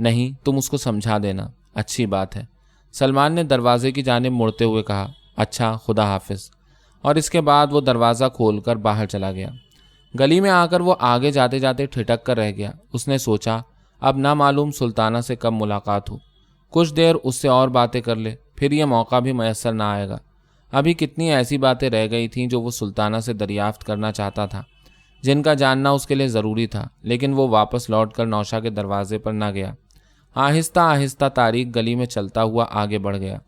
نہیں، تم اس کو سمجھا دینا۔ اچھی بات ہے، سلمان نے دروازے کی جانب مڑتے ہوئے کہا۔ اچھا، خدا حافظ۔ اور اس کے بعد وہ دروازہ کھول کر باہر چلا گیا۔ گلی میں آ کر وہ آگے جاتے جاتے ٹھٹک کر رہ گیا۔ اس نے سوچا اب نہ معلوم سلطانہ سے کب ملاقات ہو، کچھ دیر اس سے اور باتیں کر لے، پھر یہ موقع بھی میسر نہ آئے گا۔ ابھی کتنی ایسی باتیں رہ گئی تھیں جو وہ سلطانہ سے دریافت کرنا چاہتا تھا، جن کا جاننا اس کے لیے ضروری تھا، لیکن وہ واپس لوٹ کر نوشا کے دروازے پر نہ گیا۔ آہستہ آہستہ تاریک گلی میں چلتا ہوا آگے بڑھ گیا۔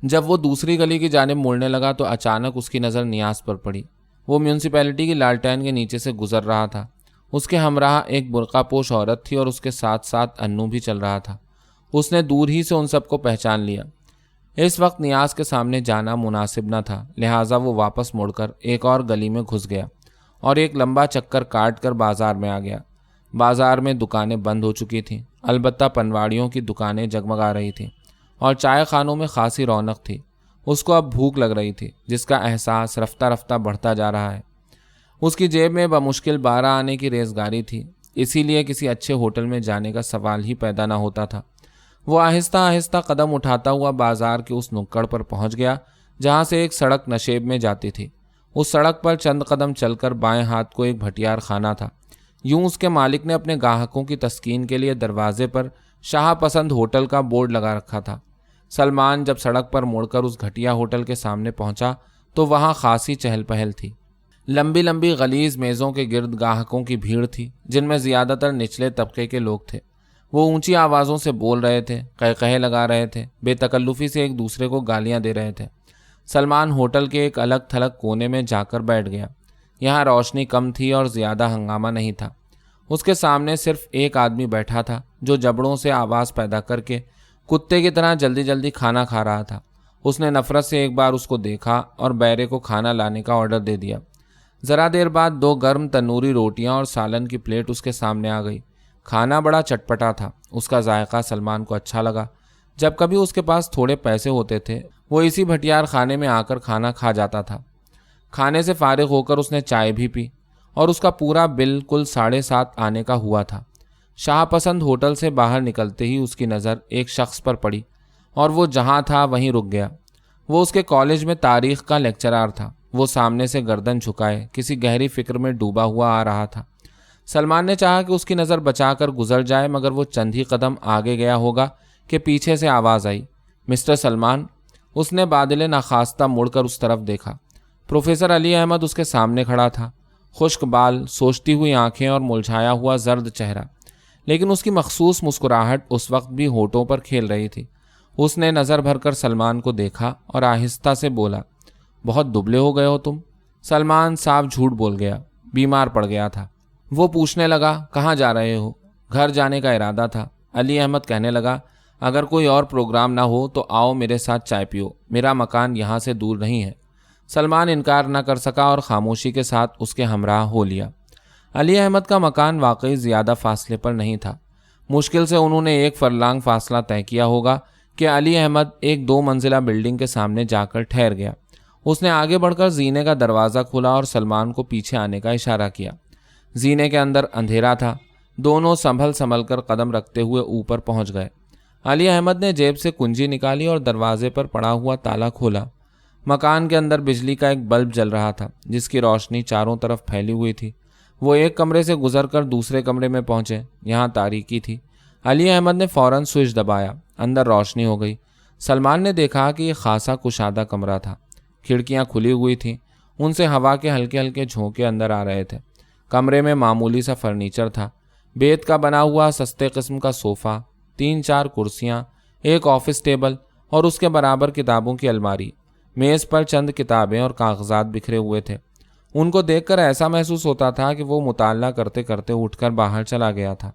جب وہ دوسری گلی کی جانب مڑنے لگا تو اچانک اس کی نظر نیاز پر پڑی۔ وہ میونسپلٹی کی لالٹین کے نیچے سے گزر رہا تھا۔ اس کے ہمراہ ایک برقع پوش عورت تھی اور اس کے ساتھ ساتھ انو بھی چل رہا تھا۔ اس نے دور ہی سے ان سب کو پہچان لیا۔ اس وقت نیاز کے سامنے جانا مناسب نہ تھا، لہٰذا وہ واپس مڑ کر ایک اور گلی میں گھس گیا اور ایک لمبا چکر کاٹ کر بازار میں آ گیا۔ بازار میں دکانیں بند ہو چکی تھیں، البتہ پنواڑیوں کی دکانیں جگمگا رہی تھیں اور چائے خانوں میں خاصی رونق تھی۔ اس کو اب بھوک لگ رہی تھی، جس کا احساس رفتہ رفتہ بڑھتا جا رہا ہے۔ اس کی جیب میں بمشکل 12 آنے کی ریزگاری تھی، اسی لیے کسی اچھے ہوٹل میں جانے کا سوال ہی پیدا نہ ہوتا تھا۔ وہ آہستہ آہستہ قدم اٹھاتا ہوا بازار کے اس نکڑ پر پہنچ گیا جہاں سے ایک سڑک نشیب میں جاتی تھی۔ اس سڑک پر چند قدم چل کر بائیں ہاتھ کو ایک بھٹیار خانہ تھا۔ یوں اس کے مالک نے اپنے گاہکوں کی تسکین کے لیے دروازے پر شاہ پسند ہوٹل کا بورڈ لگا رکھا تھا۔ سلمان جب سڑک پر مڑ کر اس گھٹیا ہوٹل کے سامنے پہنچا تو وہاں خاصی چہل پہل تھی۔ لمبی لمبی غلیظ میزوں کے گرد گاہکوں کی بھیڑ تھی، جن میں زیادہ تر نچلے طبقے کے لوگ تھے۔ وہ اونچی آوازوں سے بول رہے تھے، قہقہے لگا رہے تھے، بے تکلفی سے ایک دوسرے کو گالیاں دے رہے تھے۔ سلمان ہوٹل کے ایک الگ تھلگ کونے میں جا کر بیٹھ گیا۔ یہاں روشنی کم تھی اور زیادہ ہنگامہ نہیں تھا۔ اس کے سامنے صرف ایک آدمی بیٹھا تھا جو جبڑوں سے آواز پیدا کر کے کتے کی طرح جلدی جلدی کھانا کھا رہا تھا۔ اس نے نفرت سے ایک بار اس کو دیکھا اور بیرے کو کھانا لانے کا آرڈر دے دیا۔ ذرا دیر بعد 2 گرم تنوری روٹیاں اور سالن کی پلیٹ اس کے سامنے آ گئی۔ کھانا بڑا چٹپٹا تھا، اس کا ذائقہ سلمان کو اچھا لگا۔ جب کبھی اس کے پاس تھوڑے پیسے ہوتے تھے وہ اسی بھٹیار خانے میں آ کر کھانا کھا جاتا تھا۔ کھانے سے فارغ ہو کر اس نے چائے بھی پی اور اس کا پورا بل کل 7.5 آنے کا ہوا تھا۔ شاہ پسند ہوٹل سے باہر نکلتے ہی اس کی نظر ایک شخص پر پڑی اور وہ جہاں تھا وہیں رک گیا۔ وہ اس کے کالج میں تاریخ کا لیکچرار تھا۔ وہ سامنے سے گردن جھکائے کسی گہری فکر میں ڈوبا ہوا آ رہا تھا۔ سلمان نے چاہا کہ اس کی نظر بچا کر گزر جائے، مگر وہ چند ہی قدم آگے گیا ہوگا کہ پیچھے سے آواز آئی، مسٹر سلمان۔ اس نے بادل ناخواستہ مڑ کر اس طرف دیکھا۔ پروفیسر علی احمد اس کے سامنے کھڑا تھا، خشک بال، سوچتی ہوئی آنکھیں اور ملجھایا ہوا زرد چہرہ، لیکن اس کی مخصوص مسکراہٹ اس وقت بھی ہونٹوں پر کھیل رہی تھی۔ اس نے نظر بھر کر سلمان کو دیکھا اور آہستہ سے بولا، بہت دبلے ہو گئے ہو تم۔ سلمان صاف جھوٹ بول گیا، بیمار پڑ گیا تھا۔ وہ پوچھنے لگا، کہاں جا رہے ہو؟ گھر جانے کا ارادہ تھا۔ علی احمد کہنے لگا، اگر کوئی اور پروگرام نہ ہو تو آؤ میرے ساتھ چائے پیو، میرا مکان یہاں سے دور نہیں ہے۔ سلمان انکار نہ کر سکا اور خاموشی کے ساتھ اس کے ہمراہ ہو لیا۔ علی احمد کا مکان واقعی زیادہ فاصلے پر نہیں تھا۔ مشکل سے انہوں نے 1 فرلانگ فاصلہ طے کیا ہوگا کہ علی احمد ایک 2 منزلہ بلڈنگ کے سامنے جا کر ٹھہر گیا۔ اس نے آگے بڑھ کر زینے کا دروازہ کھولا اور سلمان کو پیچھے آنے کا اشارہ کیا۔ زینے کے اندر اندھیرا تھا۔ دونوں سنبھل کر قدم رکھتے ہوئے اوپر پہنچ گئے۔ علی احمد نے جیب سے کنجی نکالی اور دروازے پر پڑا ہوا تالا کھولا۔ مکان کے اندر بجلی کا ایک بلب جل رہا تھا جس کی روشنی چاروں طرف پھیلی ہوئی تھی۔ وہ ایک کمرے سے گزر کر دوسرے کمرے میں پہنچے، یہاں تاریکی تھی۔ علی احمد نے فوراً سوئچ دبایا، اندر روشنی ہو گئی۔ سلمان نے دیکھا کہ یہ خاصا کشادہ کمرہ تھا۔ کھڑکیاں کھلی ہوئی تھیں، ان سے ہوا کے ہلکے ہلکے جھونکے اندر آ رہے تھے۔ کمرے میں معمولی سا فرنیچر تھا، بیت کا بنا ہوا سستے قسم کا صوفہ، 3-4 کرسیاں، ایک آفس ٹیبل اور اس کے برابر کتابوں کی الماری۔ میز پر چند کتابیں اور کاغذات بکھرے ہوئے تھے۔ ان کو دیکھ کر ایسا محسوس ہوتا تھا کہ وہ مطالعہ کرتے کرتے اٹھ کر باہر چلا گیا تھا۔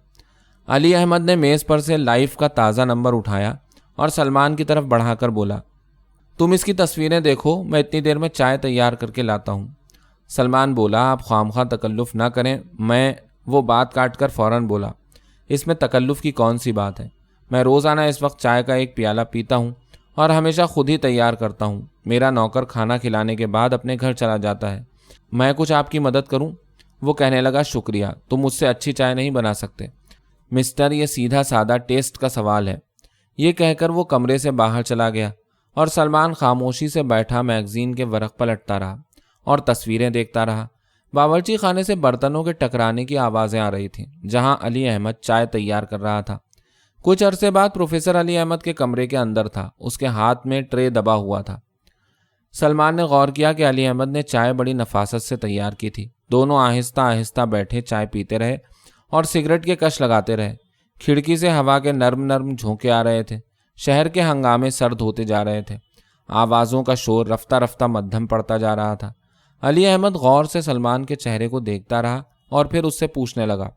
علی احمد نے میز پر سے لائف کا تازہ نمبر اٹھایا اور سلمان کی طرف بڑھا کر بولا، تم اس کی تصویریں دیکھو، میں اتنی دیر میں چائے تیار کر کے لاتا ہوں۔ سلمان بولا، آپ خوامخواہ تکلف نہ کریں۔ وہ بات کاٹ کر فوراً بولا، اس میں تکلف کی کون سی بات ہے؟ میں روزانہ اس وقت چائے کا 1 پیالہ پیتا ہوں اور ہمیشہ خود ہی تیار کرتا ہوں۔ میرا نوکر کھانا کھلانے کے بعد اپنے گھر چلا جاتا ہے۔ میں کچھ آپ کی مدد کروں؟ وہ کہنے لگا، شکریہ، تم مجھ سے اچھی چائے نہیں بنا سکتے۔ مسٹر یہ سیدھا سادہ ٹیسٹ کا سوال ہے۔ یہ کہہ کر وہ کمرے سے باہر چلا گیا اور سلمان خاموشی سے بیٹھا میگزین کے ورق پلٹتا رہا اور تصویریں دیکھتا رہا۔ باورچی خانے سے برتنوں کے ٹکرانے کی آوازیں آ رہی تھیں جہاں علی احمد چائے تیار کر رہا تھا۔ کچھ عرصے بعد پروفیسر علی احمد کے کمرے کے اندر تھا، اس کے ہاتھ میں ٹرے دبا ہوا تھا۔ سلمان نے غور کیا کہ علی احمد نے چائے بڑی نفاست سے تیار کی تھی۔ دونوں آہستہ آہستہ بیٹھے چائے پیتے رہے اور سگریٹ کے کش لگاتے رہے۔ کھڑکی سے ہوا کے نرم نرم جھونکے آ رہے تھے۔ شہر کے ہنگامے سرد ہوتے جا رہے تھے۔ آوازوں کا شور رفتہ رفتہ مدھم پڑتا جا رہا تھا۔ علی احمد غور سے سلمان کے چہرے کو دیکھتا رہا اور پھر اس سے پوچھنے لگا،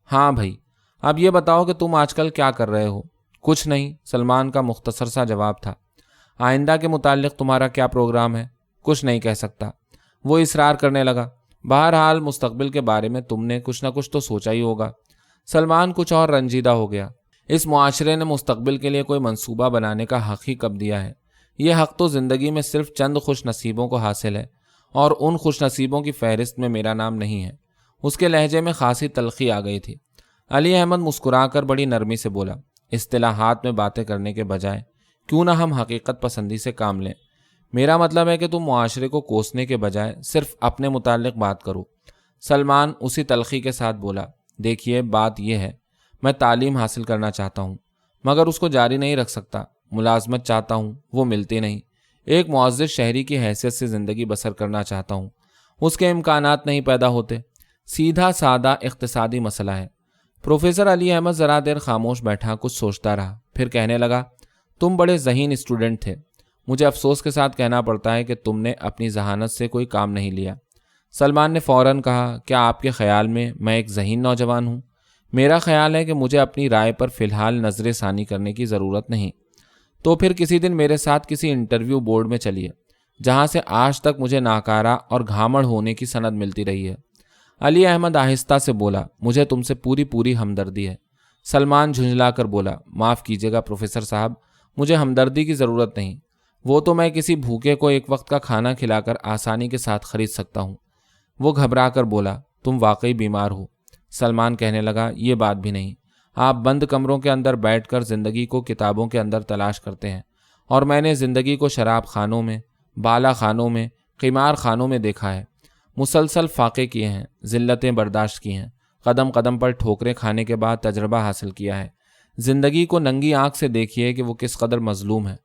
ہاں بھائی، اب یہ بتاؤ کہ تم آج کل کیا کر رہے ہو؟ کچھ نہیں، سلمان کا مختصر سا جواب تھا۔ آئندہ کے متعلق تمہارا کیا پروگرام ہے؟ کچھ نہیں کہہ سکتا، وہ اصرار کرنے لگا۔ بہرحال مستقبل کے بارے میں تم نے کچھ نہ کچھ تو سوچا ہی ہوگا۔ سلمان کچھ اور رنجیدہ ہو گیا۔ اس معاشرے نے مستقبل کے لیے کوئی منصوبہ بنانے کا حق ہی کب دیا ہے؟ یہ حق تو زندگی میں صرف چند خوش نصیبوں کو حاصل ہے، اور ان خوش نصیبوں کی فہرست میں میرا نام نہیں ہے۔ اس کے لہجے میں خاصی تلخی آ گئی تھی۔ علی احمد مسکرا کر بڑی نرمی سے بولا، اصطلاحات میں باتیں کرنے کے بجائے کیوں نہ ہم حقیقت پسندی سے کام لیں؟ میرا مطلب ہے کہ تم معاشرے کو کوسنے کے بجائے صرف اپنے متعلق بات کرو۔ سلمان اسی تلخی کے ساتھ بولا، دیکھیے بات یہ ہے، میں تعلیم حاصل کرنا چاہتا ہوں مگر اس کو جاری نہیں رکھ سکتا۔ ملازمت چاہتا ہوں، وہ ملتی نہیں۔ ایک معزز شہری کی حیثیت سے زندگی بسر کرنا چاہتا ہوں، اس کے امکانات نہیں پیدا ہوتے۔ سیدھا سادہ اقتصادی مسئلہ ہے۔ پروفیسر علی احمد ذرا دیر خاموش بیٹھا کچھ سوچتا رہا، پھر کہنے لگا، تم بڑے ذہین اسٹوڈنٹ تھے۔ مجھے افسوس کے ساتھ کہنا پڑتا ہے کہ تم نے اپنی ذہانت سے کوئی کام نہیں لیا۔ سلمان نے فوراً کہا، کیا آپ کے خیال میں ایک ذہین نوجوان ہوں؟ میرا خیال ہے کہ مجھے اپنی رائے پر فی الحال نظر ثانی کرنے کی ضرورت نہیں۔ تو پھر کسی دن میرے ساتھ کسی انٹرویو بورڈ میں چلیے، جہاں سے آج تک مجھے ناکارہ اور گھامڑ ہونے کی سند ملتی رہی ہے۔ علی احمد آہستہ سے بولا، مجھے تم سے پوری ہمدردی ہے۔ سلمان جھنجھلا کر بولا، معاف کیجیے گا پروفیسر صاحب، مجھے ہمدردی کی ضرورت نہیں، وہ تو میں کسی بھوکے کو ایک وقت کا کھانا کھلا کر آسانی کے ساتھ خرید سکتا ہوں۔ وہ گھبرا کر بولا، تم واقعی بیمار ہو؟ سلمان کہنے لگا، یہ بات بھی نہیں، آپ بند کمروں کے اندر بیٹھ کر زندگی کو کتابوں کے اندر تلاش کرتے ہیں، اور میں نے زندگی کو شراب خانوں میں، بالا خانوں میں، قمار خانوں میں دیکھا ہے۔ مسلسل فاقے کیے ہیں، ذلتیں برداشت کی ہیں، قدم قدم پر ٹھوکریں کھانے کے بعد تجربہ حاصل کیا ہے۔ زندگی کو ننگی آنکھ سے دیکھیے کہ وہ کس قدر مظلوم ہے۔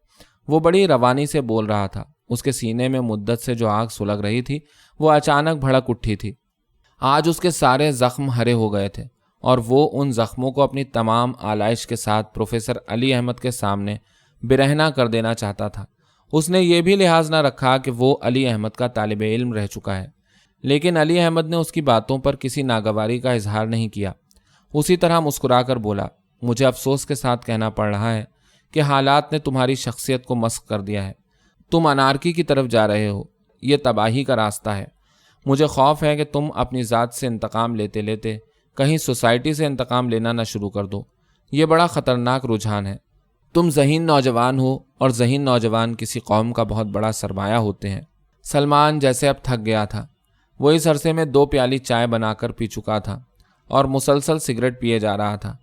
وہ بڑی روانی سے بول رہا تھا۔ اس کے سینے میں مدت سے جو آگ سلگ رہی تھی وہ اچانک بھڑک اٹھی تھی۔ آج اس کے سارے زخم ہرے ہو گئے تھے اور وہ ان زخموں کو اپنی تمام آلائش کے ساتھ پروفیسر علی احمد کے سامنے برہنہ کر دینا چاہتا تھا۔ اس نے یہ بھی لحاظ نہ رکھا کہ وہ علی احمد کا طالب علم رہ چکا ہے، لیکن علی احمد نے اس کی باتوں پر کسی ناگواری کا اظہار نہیں کیا۔ اسی طرح مسکرا کر بولا، مجھے افسوس کے ساتھ کہنا پڑ رہا ہے کہ حالات نے تمہاری شخصیت کو مسخ کر دیا ہے۔ تم انارکی کی طرف جا رہے ہو، یہ تباہی کا راستہ ہے۔ مجھے خوف ہے کہ تم اپنی ذات سے انتقام لیتے لیتے کہیں سوسائٹی سے انتقام لینا نہ شروع کر دو۔ یہ بڑا خطرناک رجحان ہے۔ تم ذہین نوجوان ہو اور ذہین نوجوان کسی قوم کا بہت بڑا سرمایہ ہوتے ہیں۔ سلمان جیسے اب تھک گیا تھا۔ وہ اس عرصے میں 2 پیالی چائے بنا کر پی چکا تھا اور مسلسل سگریٹ پیے جا رہا تھا۔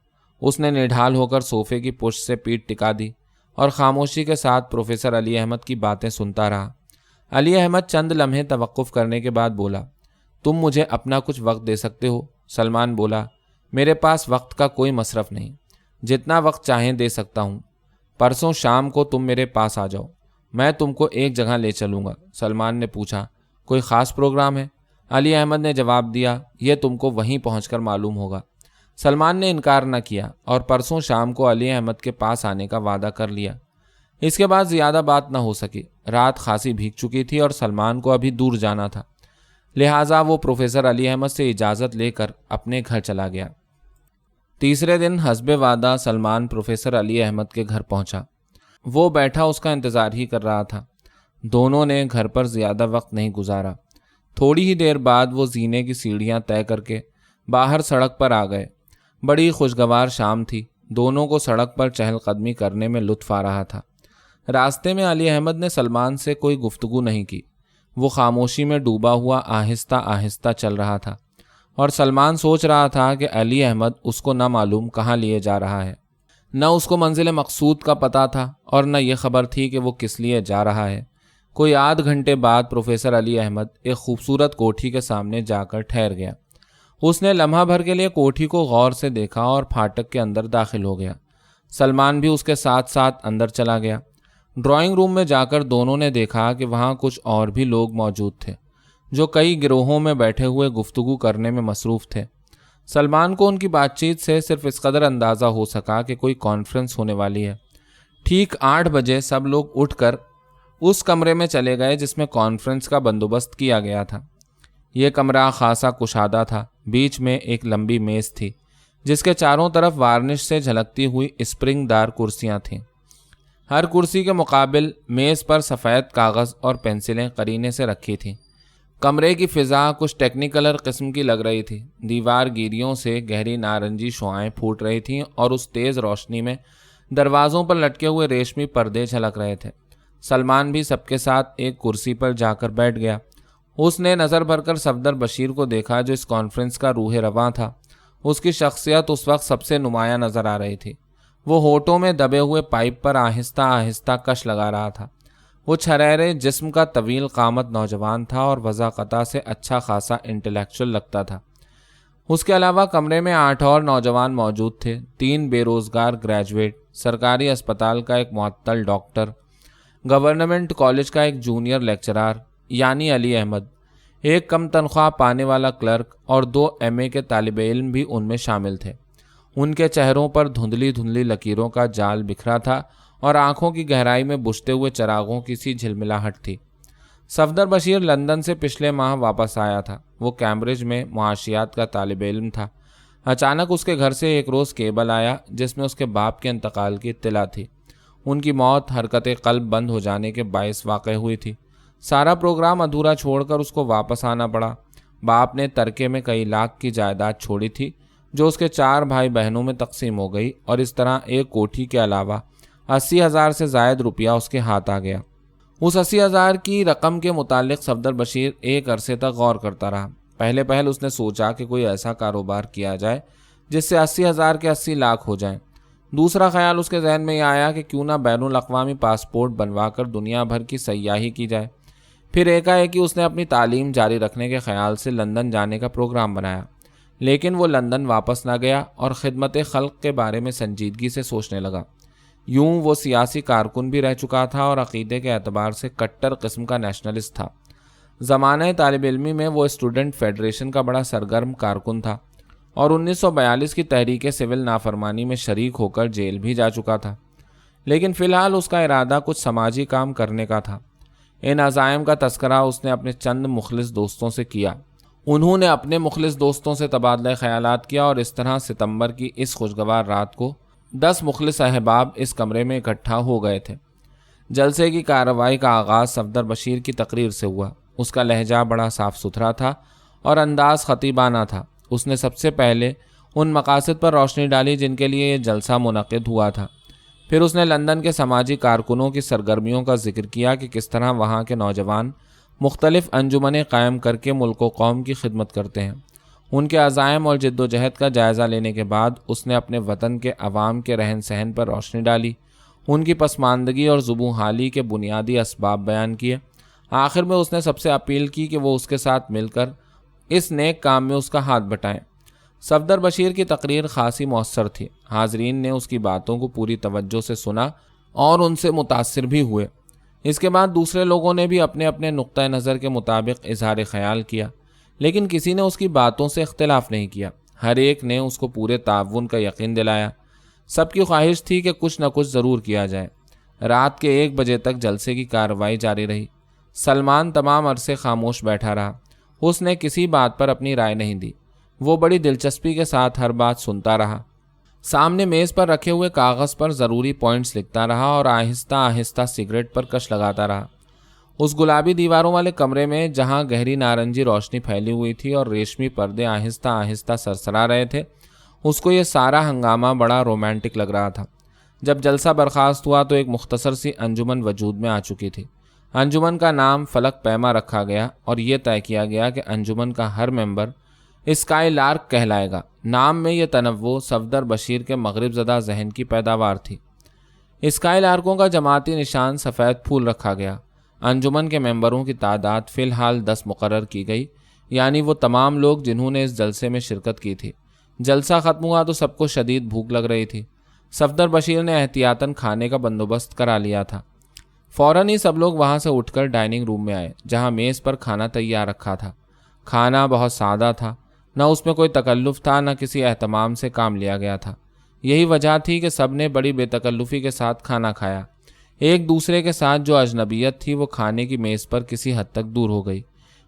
اس نے نڈھال ہو کر صوفے کی پشت سے پیٹھ ٹکا دی اور خاموشی کے ساتھ پروفیسر علی احمد کی باتیں سنتا رہا۔ علی احمد چند لمحے توقف کرنے کے بعد بولا، تم مجھے اپنا کچھ وقت دے سکتے ہو؟ سلمان بولا، میرے پاس وقت کا کوئی مصرف نہیں، جتنا وقت چاہیں دے سکتا ہوں۔ پرسوں شام کو تم میرے پاس آ جاؤ، میں تم کو ایک جگہ لے چلوں گا۔ سلمان نے پوچھا، کوئی خاص پروگرام ہے؟ علی احمد نے جواب دیا، یہ تم کو وہیں پہنچ کر معلوم ہوگا۔ سلمان نے انکار نہ کیا اور پرسوں شام کو علی احمد کے پاس آنے کا وعدہ کر لیا۔ اس کے بعد زیادہ بات نہ ہو سکی۔ رات خاصی بھیگ چکی تھی اور سلمان کو ابھی دور جانا تھا، لہٰذا وہ پروفیسر علی احمد سے اجازت لے کر اپنے گھر چلا گیا۔ تیسرے دن حسب وعدہ سلمان پروفیسر علی احمد کے گھر پہنچا۔ وہ بیٹھا اس کا انتظار ہی کر رہا تھا۔ دونوں نے گھر پر زیادہ وقت نہیں گزارا۔ تھوڑی ہی دیر بعد وہ زینے کی سیڑھیاں طے کر کے باہر سڑک پر آ گئے۔ بڑی خوشگوار شام تھی۔ دونوں کو سڑک پر چہل قدمی کرنے میں لطف آ رہا تھا۔ راستے میں علی احمد نے سلمان سے کوئی گفتگو نہیں کی۔ وہ خاموشی میں ڈوبا ہوا آہستہ آہستہ چل رہا تھا۔ اور سلمان سوچ رہا تھا کہ علی احمد اس کو نہ معلوم کہاں لیے جا رہا ہے۔ نہ اس کو منزل مقصود کا پتہ تھا اور نہ یہ خبر تھی کہ وہ کس لیے جا رہا ہے۔ کوئی آدھ گھنٹے بعد پروفیسر علی احمد ایک خوبصورت کوٹھی کے سامنے جا کر ٹھہر گیا۔ اس نے لمحہ بھر کے لیے کوٹھی کو غور سے دیکھا اور پھاٹک کے اندر داخل ہو گیا۔ سلمان بھی اس کے ساتھ ساتھ اندر چلا گیا۔ ڈرائنگ روم میں جا کر دونوں نے دیکھا کہ وہاں کچھ اور بھی لوگ موجود تھے جو کئی گروہوں میں بیٹھے ہوئے گفتگو کرنے میں مصروف تھے۔ سلمان کو ان کی بات چیت سے صرف اس قدر اندازہ ہو سکا کہ کوئی کانفرنس ہونے والی ہے۔ ٹھیک 8 بجے سب لوگ اٹھ کر اس کمرے میں چلے گئے جس میں کانفرنس کا بندوبست کیا گیا تھا۔ یہ کمرہ خاصا کشادہ تھا۔ بیچ میں ایک لمبی میز تھی جس کے چاروں طرف وارنش سے جھلکتی ہوئی اسپرنگ دار کرسیاں تھیں۔ ہر کرسی کے مقابل میز پر سفید کاغذ اور پینسلیں قرینے سے رکھی تھیں۔ کمرے کی فضا کچھ ٹیکنیکلر قسم کی لگ رہی تھی۔ دیوار گیریوں سے گہری نارنجی شعاعیں پھوٹ رہی تھیں اور اس تیز روشنی میں دروازوں پر لٹکے ہوئے ریشمی پردے جھلک رہے تھے۔ سلمان بھی سب کے ساتھ ایک کرسی پر جا کر بیٹھ گیا۔ اس نے نظر بھر کر صفدر بشیر کو دیکھا جو اس کانفرنس کا روح رواں تھا۔ اس کی شخصیت اس وقت سب سے نمایاں نظر آ رہی تھی۔ وہ ہونٹوں میں دبے ہوئے پائپ پر آہستہ آہستہ کش لگا رہا تھا۔ وہ چھریرے جسم کا طویل قامت نوجوان تھا اور وضاقتہ سے اچھا خاصا انٹلیکچوئل لگتا تھا۔ اس کے علاوہ کمرے میں 8 اور نوجوان موجود تھے۔ 3 بے روزگار گریجویٹ، سرکاری اسپتال کا ایک معطل ڈاکٹر، گورنمنٹ کالج کا ایک جونیئر لیکچرار یعنی علی احمد، ایک کم تنخواہ پانے والا کلرک اور 2 ایم اے کے طالب علم بھی ان میں شامل تھے۔ ان کے چہروں پر دھندلی دھندلی لکیروں کا جال بکھرا تھا اور آنکھوں کی گہرائی میں بجھتے ہوئے چراغوں کی سی جھلملاہٹ تھی۔ صفدر بشیر لندن سے پچھلے ماہ واپس آیا تھا۔ وہ کیمبرج میں معاشیات کا طالب علم تھا۔ اچانک اس کے گھر سے ایک روز کیبل آیا جس میں اس کے باپ کے انتقال کی اطلاع تھی۔ ان کی موت حرکت قلب بند ہو جانے کے باعث واقع ہوئی تھی۔ سارا پروگرام ادھورا چھوڑ کر اس کو واپس آنا پڑا۔ باپ نے ترکے میں کئی لاکھ کی جائیداد چھوڑی تھی جو اس کے 4 بھائی بہنوں میں تقسیم ہو گئی اور اس طرح ایک کوٹھی کے علاوہ 80,000 سے زائد روپیہ اس کے ہاتھ آ گیا۔ اس 80,000 کی رقم کے متعلق صفدر بشیر ایک عرصے تک غور کرتا رہا۔ پہلے اس نے سوچا کہ کوئی ایسا کاروبار کیا جائے جس سے 80,000 کے 80 لاکھ ہو جائیں۔ دوسرا خیال اس کے ذہن میں یہ آیا کہ کیوں نہ بین الاقوامی پاسپورٹ بنوا کر دنیا بھر کی سیاحی کی جائے۔ پھر ایک اس نے اپنی تعلیم جاری رکھنے کے خیال سے لندن جانے کا پروگرام بنایا، لیکن وہ لندن واپس نہ گیا اور خدمت خلق کے بارے میں سنجیدگی سے سوچنے لگا۔ یوں وہ سیاسی کارکن بھی رہ چکا تھا اور عقیدے کے اعتبار سے کٹر قسم کا نیشنلسٹ تھا۔ زمانہ طالب علمی میں وہ اسٹوڈنٹ فیڈریشن کا بڑا سرگرم کارکن تھا اور 1942 کی تحریک سول نافرمانی میں شریک ہو کر جیل بھی جا چکا تھا۔ لیکن فی الحال اس کا ارادہ کچھ سماجی کام کرنے کا تھا۔ ان عزائم کا تذکرہ اس نے اپنے چند مخلص دوستوں سے کیا۔ انہوں نے اپنے مخلص دوستوں سے تبادلہ خیالات کیا اور اس طرح ستمبر کی اس خوشگوار رات کو 10 مخلص احباب اس کمرے میں اکٹھا ہو گئے تھے۔ جلسے کی کارروائی کا آغاز صفدر بشیر کی تقریر سے ہوا۔ اس کا لہجہ بڑا صاف ستھرا تھا اور انداز خطیبانہ تھا۔ اس نے سب سے پہلے ان مقاصد پر روشنی ڈالی جن کے لیے یہ جلسہ منعقد ہوا تھا۔ پھر اس نے لندن کے سماجی کارکنوں کی سرگرمیوں کا ذکر کیا کہ کس طرح وہاں کے نوجوان مختلف انجمنیں قائم کر کے ملک و قوم کی خدمت کرتے ہیں۔ ان کے عزائم اور جد و جہد کا جائزہ لینے کے بعد اس نے اپنے وطن کے عوام کے رہن سہن پر روشنی ڈالی، ان کی پسماندگی اور زبوں حالی کے بنیادی اسباب بیان کیے۔ آخر میں اس نے سب سے اپیل کی کہ وہ اس کے ساتھ مل کر اس نیک کام میں اس کا ہاتھ بٹائیں۔ صفدر بشیر کی تقریر خاصی مؤثر تھی۔ حاضرین نے اس کی باتوں کو پوری توجہ سے سنا اور ان سے متاثر بھی ہوئے۔ اس کے بعد دوسرے لوگوں نے بھی اپنے اپنے نقطہ نظر کے مطابق اظہار خیال کیا، لیکن کسی نے اس کی باتوں سے اختلاف نہیں کیا۔ ہر ایک نے اس کو پورے تعاون کا یقین دلایا۔ سب کی خواہش تھی کہ کچھ نہ کچھ ضرور کیا جائے۔ رات کے 1 بجے تک جلسے کی کارروائی جاری رہی۔ سلمان تمام عرصے خاموش بیٹھا رہا۔ اس نے کسی بات پر اپنی رائے نہیں دی۔ وہ بڑی دلچسپی کے ساتھ ہر بات سنتا رہا۔ سامنے میز پر رکھے ہوئے کاغذ پر ضروری پوائنٹس لکھتا رہا اور آہستہ آہستہ سگریٹ پر کش لگاتا رہا۔ اس گلابی دیواروں والے کمرے میں جہاں گہری نارنجی روشنی پھیلی ہوئی تھی اور ریشمی پردے آہستہ آہستہ سرسرا رہے تھے، اس کو یہ سارا ہنگامہ بڑا رومانٹک لگ رہا تھا۔ جب جلسہ برخاست ہوا تو ایک مختصر سی انجمن وجود میں آ چکی تھی۔ انجمن کا نام فلک پیما رکھا گیا اور یہ طے کیا گیا کہ انجمن کا ہر ممبر اسکائی لارک کہلائے گا۔ نام میں یہ تنوع صفدر بشیر کے مغرب زدہ ذہن کی پیداوار تھی۔ اسکائی لارکوں کا جماعتی نشان سفید پھول رکھا گیا۔ انجمن کے ممبروں کی تعداد فی الحال 10 مقرر کی گئی، یعنی وہ تمام لوگ جنہوں نے اس جلسے میں شرکت کی تھی۔ جلسہ ختم ہوا تو سب کو شدید بھوک لگ رہی تھی۔ صفدر بشیر نے احتیاطاً کھانے کا بندوبست کرا لیا تھا۔ فوراً ہی سب لوگ وہاں سے اٹھ کر ڈائننگ روم میں آئے، جہاں میز پر کھانا تیار رکھا تھا۔ کھانا بہت سادہ تھا، نہ اس میں کوئی تکلف تھا، نہ کسی اہتمام سے کام لیا گیا تھا۔ یہی وجہ تھی کہ سب نے بڑی بے تکلفی کے ساتھ کھانا کھایا۔ ایک دوسرے کے ساتھ جو اجنبیت تھی وہ کھانے کی میز پر کسی حد تک دور ہو گئی۔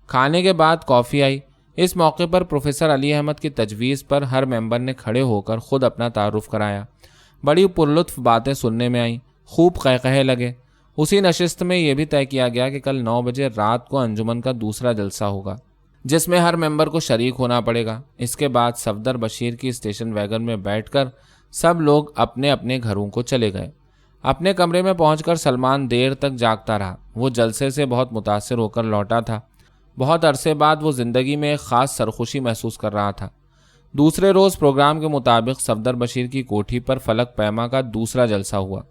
کھانے کے بعد کافی آئی۔ اس موقع پر پروفیسر علی احمد کی تجویز پر ہر ممبر نے کھڑے ہو کر خود اپنا تعارف کرایا۔ بڑی پرلطف باتیں سننے میں آئیں، خوب قہقہے لگے۔ اسی نشست میں یہ بھی طے کیا گیا کہ کل 9 بجے رات کو انجمن کا دوسرا جلسہ ہوگا، جس میں ہر ممبر کو شریک ہونا پڑے گا۔ اس کے بعد صفدر بشیر کی اسٹیشن ویگن میں بیٹھ کر سب لوگ اپنے اپنے گھروں کو چلے گئے۔ اپنے کمرے میں پہنچ کر سلمان دیر تک جاگتا رہا۔ وہ جلسے سے بہت متاثر ہو کر لوٹا تھا۔ بہت عرصے بعد وہ زندگی میں ایک خاص سرخوشی محسوس کر رہا تھا۔ دوسرے روز پروگرام کے مطابق صفدر بشیر کی کوٹھی پر فلک پیما کا دوسرا جلسہ ہوا۔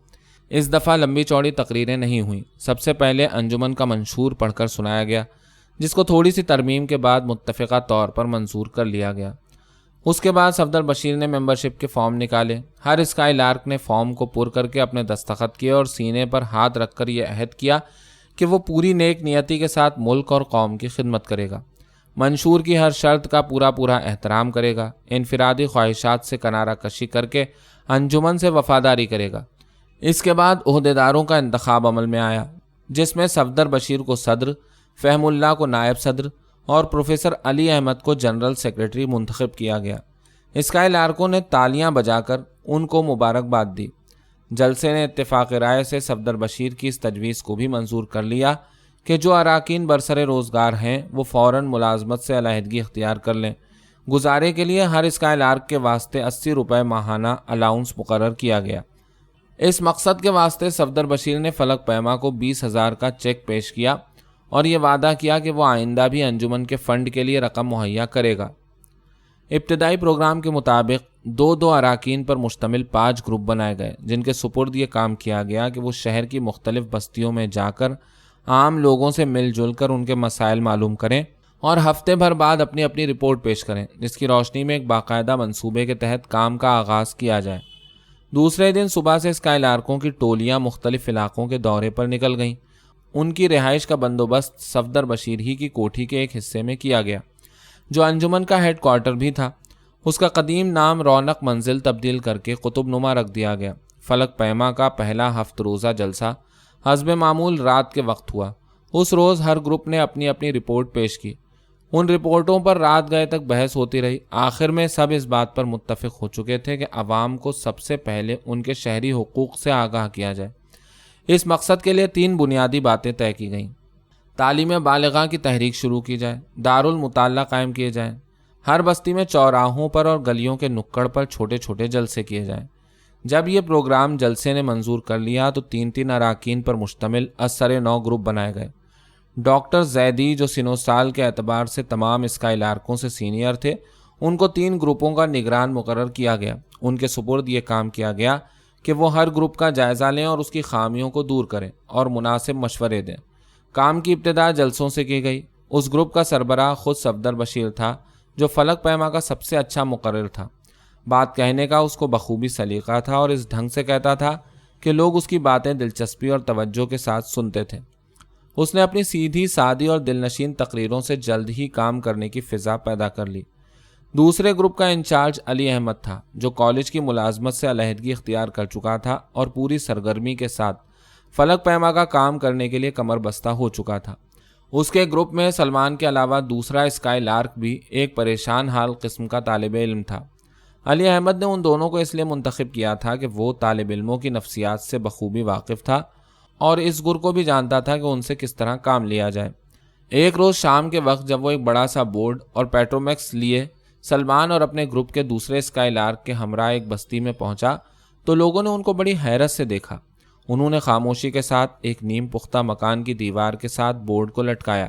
اس دفعہ لمبی چوڑی تقریریں نہیں ہوئیں۔ سب سے پہلے انجمن کا منشور پڑھ کر سنایا گیا، جس کو تھوڑی سی ترمیم کے بعد متفقہ طور پر منظور کر لیا گیا۔ اس کے بعد صفدر بشیر نے ممبرشپ کے فارم نکالے۔ ہر اسکائی لارک نے فارم کو پر کر کے اپنے دستخط کیے اور سینے پر ہاتھ رکھ کر یہ عہد کیا کہ وہ پوری نیک نیتی کے ساتھ ملک اور قوم کی خدمت کرے گا، منشور کی ہر شرط کا پورا احترام کرے گا، انفرادی خواہشات سے کنارہ کشی کر کے انجمن سے وفاداری کرے گا۔ اس کے بعد عہدیداروں کا انتخاب عمل میں آیا، جس میں صفدر بشیر کو صدر، فہم اللہ کو نائب صدر اور پروفیسر علی احمد کو جنرل سیکرٹری منتخب کیا گیا۔ اسکائی لارکوں نے تالیاں بجا کر ان کو مبارکباد دی۔ جلسے نے اتفاق رائے سے صفدر بشیر کی اس تجویز کو بھی منظور کر لیا کہ جو اراکین برسر روزگار ہیں وہ فوراً ملازمت سے علیحدگی اختیار کر لیں۔ گزارے کے لیے ہر اسکائی لارک کے واسطے 80 روپے ماہانہ الاؤنس مقرر کیا گیا۔ اس مقصد کے واسطے صفدر بشیر نے فلک پیما کو 20,000 کا چیک پیش کیا اور یہ وعدہ کیا کہ وہ آئندہ بھی انجمن کے فنڈ کے لیے رقم مہیا کرے گا۔ ابتدائی پروگرام کے مطابق 2 اراکین پر مشتمل 5 گروپ بنائے گئے، جن کے سپرد یہ کام کیا گیا کہ وہ شہر کی مختلف بستیوں میں جا کر عام لوگوں سے مل جل کر ان کے مسائل معلوم کریں اور ہفتے بھر بعد اپنی اپنی رپورٹ پیش کریں، جس کی روشنی میں ایک باقاعدہ منصوبے کے تحت کام کا آغاز کیا جائے۔ دوسرے دن صبح سے اسکائی لارکوں کی ٹولیاں مختلف علاقوں کے دورے پر نکل گئیں۔ ان کی رہائش کا بندوبست صفدر بشیر ہی کی کوٹھی کے ایک حصے میں کیا گیا، جو انجمن کا ہیڈ کوارٹر بھی تھا۔ اس کا قدیم نام رونق منزل تبدیل کر کے قطب نما رکھ دیا گیا۔ فلک پیما کا پہلا 7 روزہ جلسہ حسب معمول رات کے وقت ہوا۔ اس روز ہر گروپ نے اپنی اپنی رپورٹ پیش کی۔ ان رپورٹوں پر رات گئے تک بحث ہوتی رہی۔ آخر میں سب اس بات پر متفق ہو چکے تھے کہ عوام کو سب سے پہلے ان کے شہری حقوق سے آگاہ کیا جائے۔ اس مقصد کے لیے 3 بنیادی باتیں طے کی گئیں۔ تعلیم بالغاں کی تحریک شروع کی جائے، دارالمطالعہ قائم کیے جائیں، ہر بستی میں چوراہوں پر اور گلیوں کے نکڑ پر چھوٹے چھوٹے جلسے کیے جائیں۔ جب یہ پروگرام جلسے نے منظور کر لیا تو 3 اراکین پر مشتمل اثر 9 گروپ بنائے گئے۔ ڈاکٹر زیدی، جو سن و سال کے اعتبار سے تمام اسکائی لارکوں سے سینئر تھے، ان کو 3 گروپوں کا نگران مقرر کیا گیا۔ ان کے سپرد یہ کام کیا گیا کہ وہ ہر گروپ کا جائزہ لیں اور اس کی خامیوں کو دور کریں اور مناسب مشورے دیں۔ کام کی ابتدا جلسوں سے کی گئی۔ اس گروپ کا سربراہ خود صفدر بشیر تھا، جو فلک پیما کا سب سے اچھا مقرر تھا۔ بات کہنے کا اس کو بخوبی سلیقہ تھا اور اس ڈھنگ سے کہتا تھا کہ لوگ اس کی باتیں دلچسپی اور توجہ کے ساتھ سنتے تھے۔ اس نے اپنی سیدھی سادی اور دلنشین تقریروں سے جلد ہی کام کرنے کی فضا پیدا کر لی۔ دوسرے گروپ کا انچارج علی احمد تھا، جو کالج کی ملازمت سے علیحدگی اختیار کر چکا تھا اور پوری سرگرمی کے ساتھ فلک پیما کا کام کرنے کے لیے کمر بستہ ہو چکا تھا۔ اس کے گروپ میں سلمان کے علاوہ دوسرا اسکائی لارک بھی ایک پریشان حال قسم کا طالب علم تھا۔ علی احمد نے ان دونوں کو اس لیے منتخب کیا تھا کہ وہ طالب علموں کی نفسیات سے بخوبی واقف تھا اور اس گر کو بھی جانتا تھا کہ ان سے کس طرح کام لیا جائے۔ ایک روز شام کے وقت جب وہ ایک بڑا سا بورڈ اور پیٹرومیکس لیے سلمان اور اپنے گروپ کے دوسرے اسکائی لارک کے ہمراہ ایک بستی میں پہنچا تو لوگوں نے ان کو بڑی حیرت سے دیکھا۔ انہوں نے خاموشی کے ساتھ ایک نیم پختہ مکان کی دیوار کے ساتھ بورڈ کو لٹکایا۔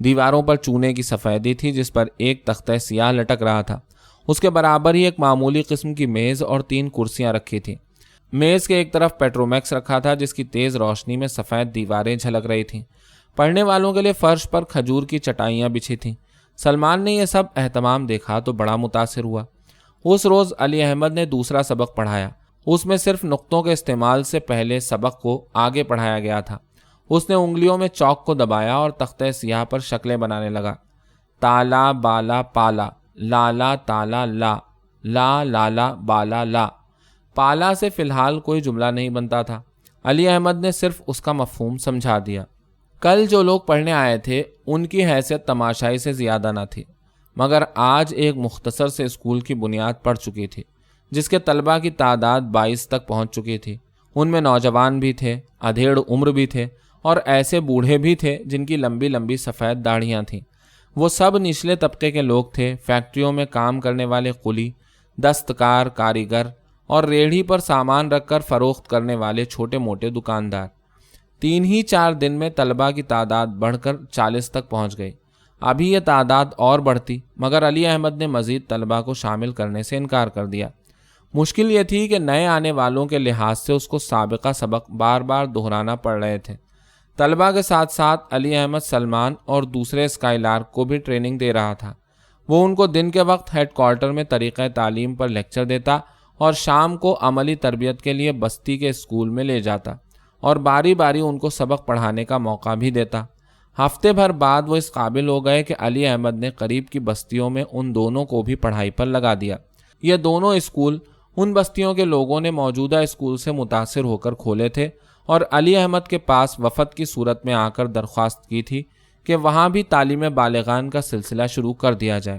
دیواروں پر چونے کی سفیدی تھی جس پر ایک تختہ سیاہ لٹک رہا تھا۔ اس کے برابر ہی ایک معمولی قسم کی میز اور 3 کرسیاں رکھی تھیں۔ میز کے ایک طرف پیٹرومیکس رکھا تھا جس کی تیز روشنی میں سفید دیواریں جھلک رہی تھیں۔ پڑھنے والوں کے لیے فرش پر کھجور کی چٹائیاں بچھی تھیں۔ سلمان نے یہ سب اہتمام دیکھا تو بڑا متاثر ہوا۔ اس روز علی احمد نے دوسرا سبق پڑھایا۔ اس میں صرف نقطوں کے استعمال سے پہلے سبق کو آگے پڑھایا گیا تھا۔ اس نے انگلیوں میں چاک کو دبایا اور تختہ سیاہ پر شکلیں بنانے لگا۔ تالا بالا پالا، لالا تالا لا، لا لالا بالا لا۔ پالا سے فی الحال کوئی جملہ نہیں بنتا تھا۔ علی احمد نے صرف اس کا مفہوم سمجھا دیا۔ کل جو لوگ پڑھنے آئے تھے ان کی حیثیت تماشائی سے زیادہ نہ تھی، مگر آج ایک مختصر سے اسکول کی بنیاد پڑ چکی تھی جس کے طلبہ کی تعداد 22 تک پہنچ چکی تھی۔ ان میں نوجوان بھی تھے، ادھیڑ عمر بھی تھے اور ایسے بوڑھے بھی تھے جن کی لمبی لمبی سفید داڑھیاں تھیں۔ وہ سب نچلے طبقے کے لوگ تھے، فیکٹریوں میں کام کرنے والے قلی، دستکار، کاریگر اور ریڑھی پر سامان رکھ کر فروخت کرنے والے چھوٹے موٹے دکاندار۔ 3 ہی 4 دن میں طلبہ کی تعداد بڑھ کر 40 تک پہنچ گئی۔ ابھی یہ تعداد اور بڑھتی، مگر علی احمد نے مزید طلبہ کو شامل کرنے سے انکار کر دیا۔ مشکل یہ تھی کہ نئے آنے والوں کے لحاظ سے اس کو سابقہ سبق بار بار دہرانا پڑ رہے تھے۔ طلبہ کے ساتھ ساتھ علی احمد سلمان اور دوسرے اسکائلارک کو بھی ٹریننگ دے رہا تھا۔ وہ ان کو دن کے وقت ہیڈ کوارٹر میں طریقہ تعلیم پر لیکچر دیتا اور شام کو عملی تربیت کے لیے بستی کے اسکول میں لے جاتا اور باری باری ان کو سبق پڑھانے کا موقع بھی دیتا۔ ہفتے بھر بعد وہ اس قابل ہو گئے کہ علی احمد نے قریب کی بستیوں میں ان دونوں کو بھی پڑھائی پر لگا دیا۔ یہ دونوں اسکول ان بستیوں کے لوگوں نے موجودہ اسکول سے متاثر ہو کر کھولے تھے اور علی احمد کے پاس وفد کی صورت میں آ کر درخواست کی تھی کہ وہاں بھی تعلیم بالغان کا سلسلہ شروع کر دیا جائے۔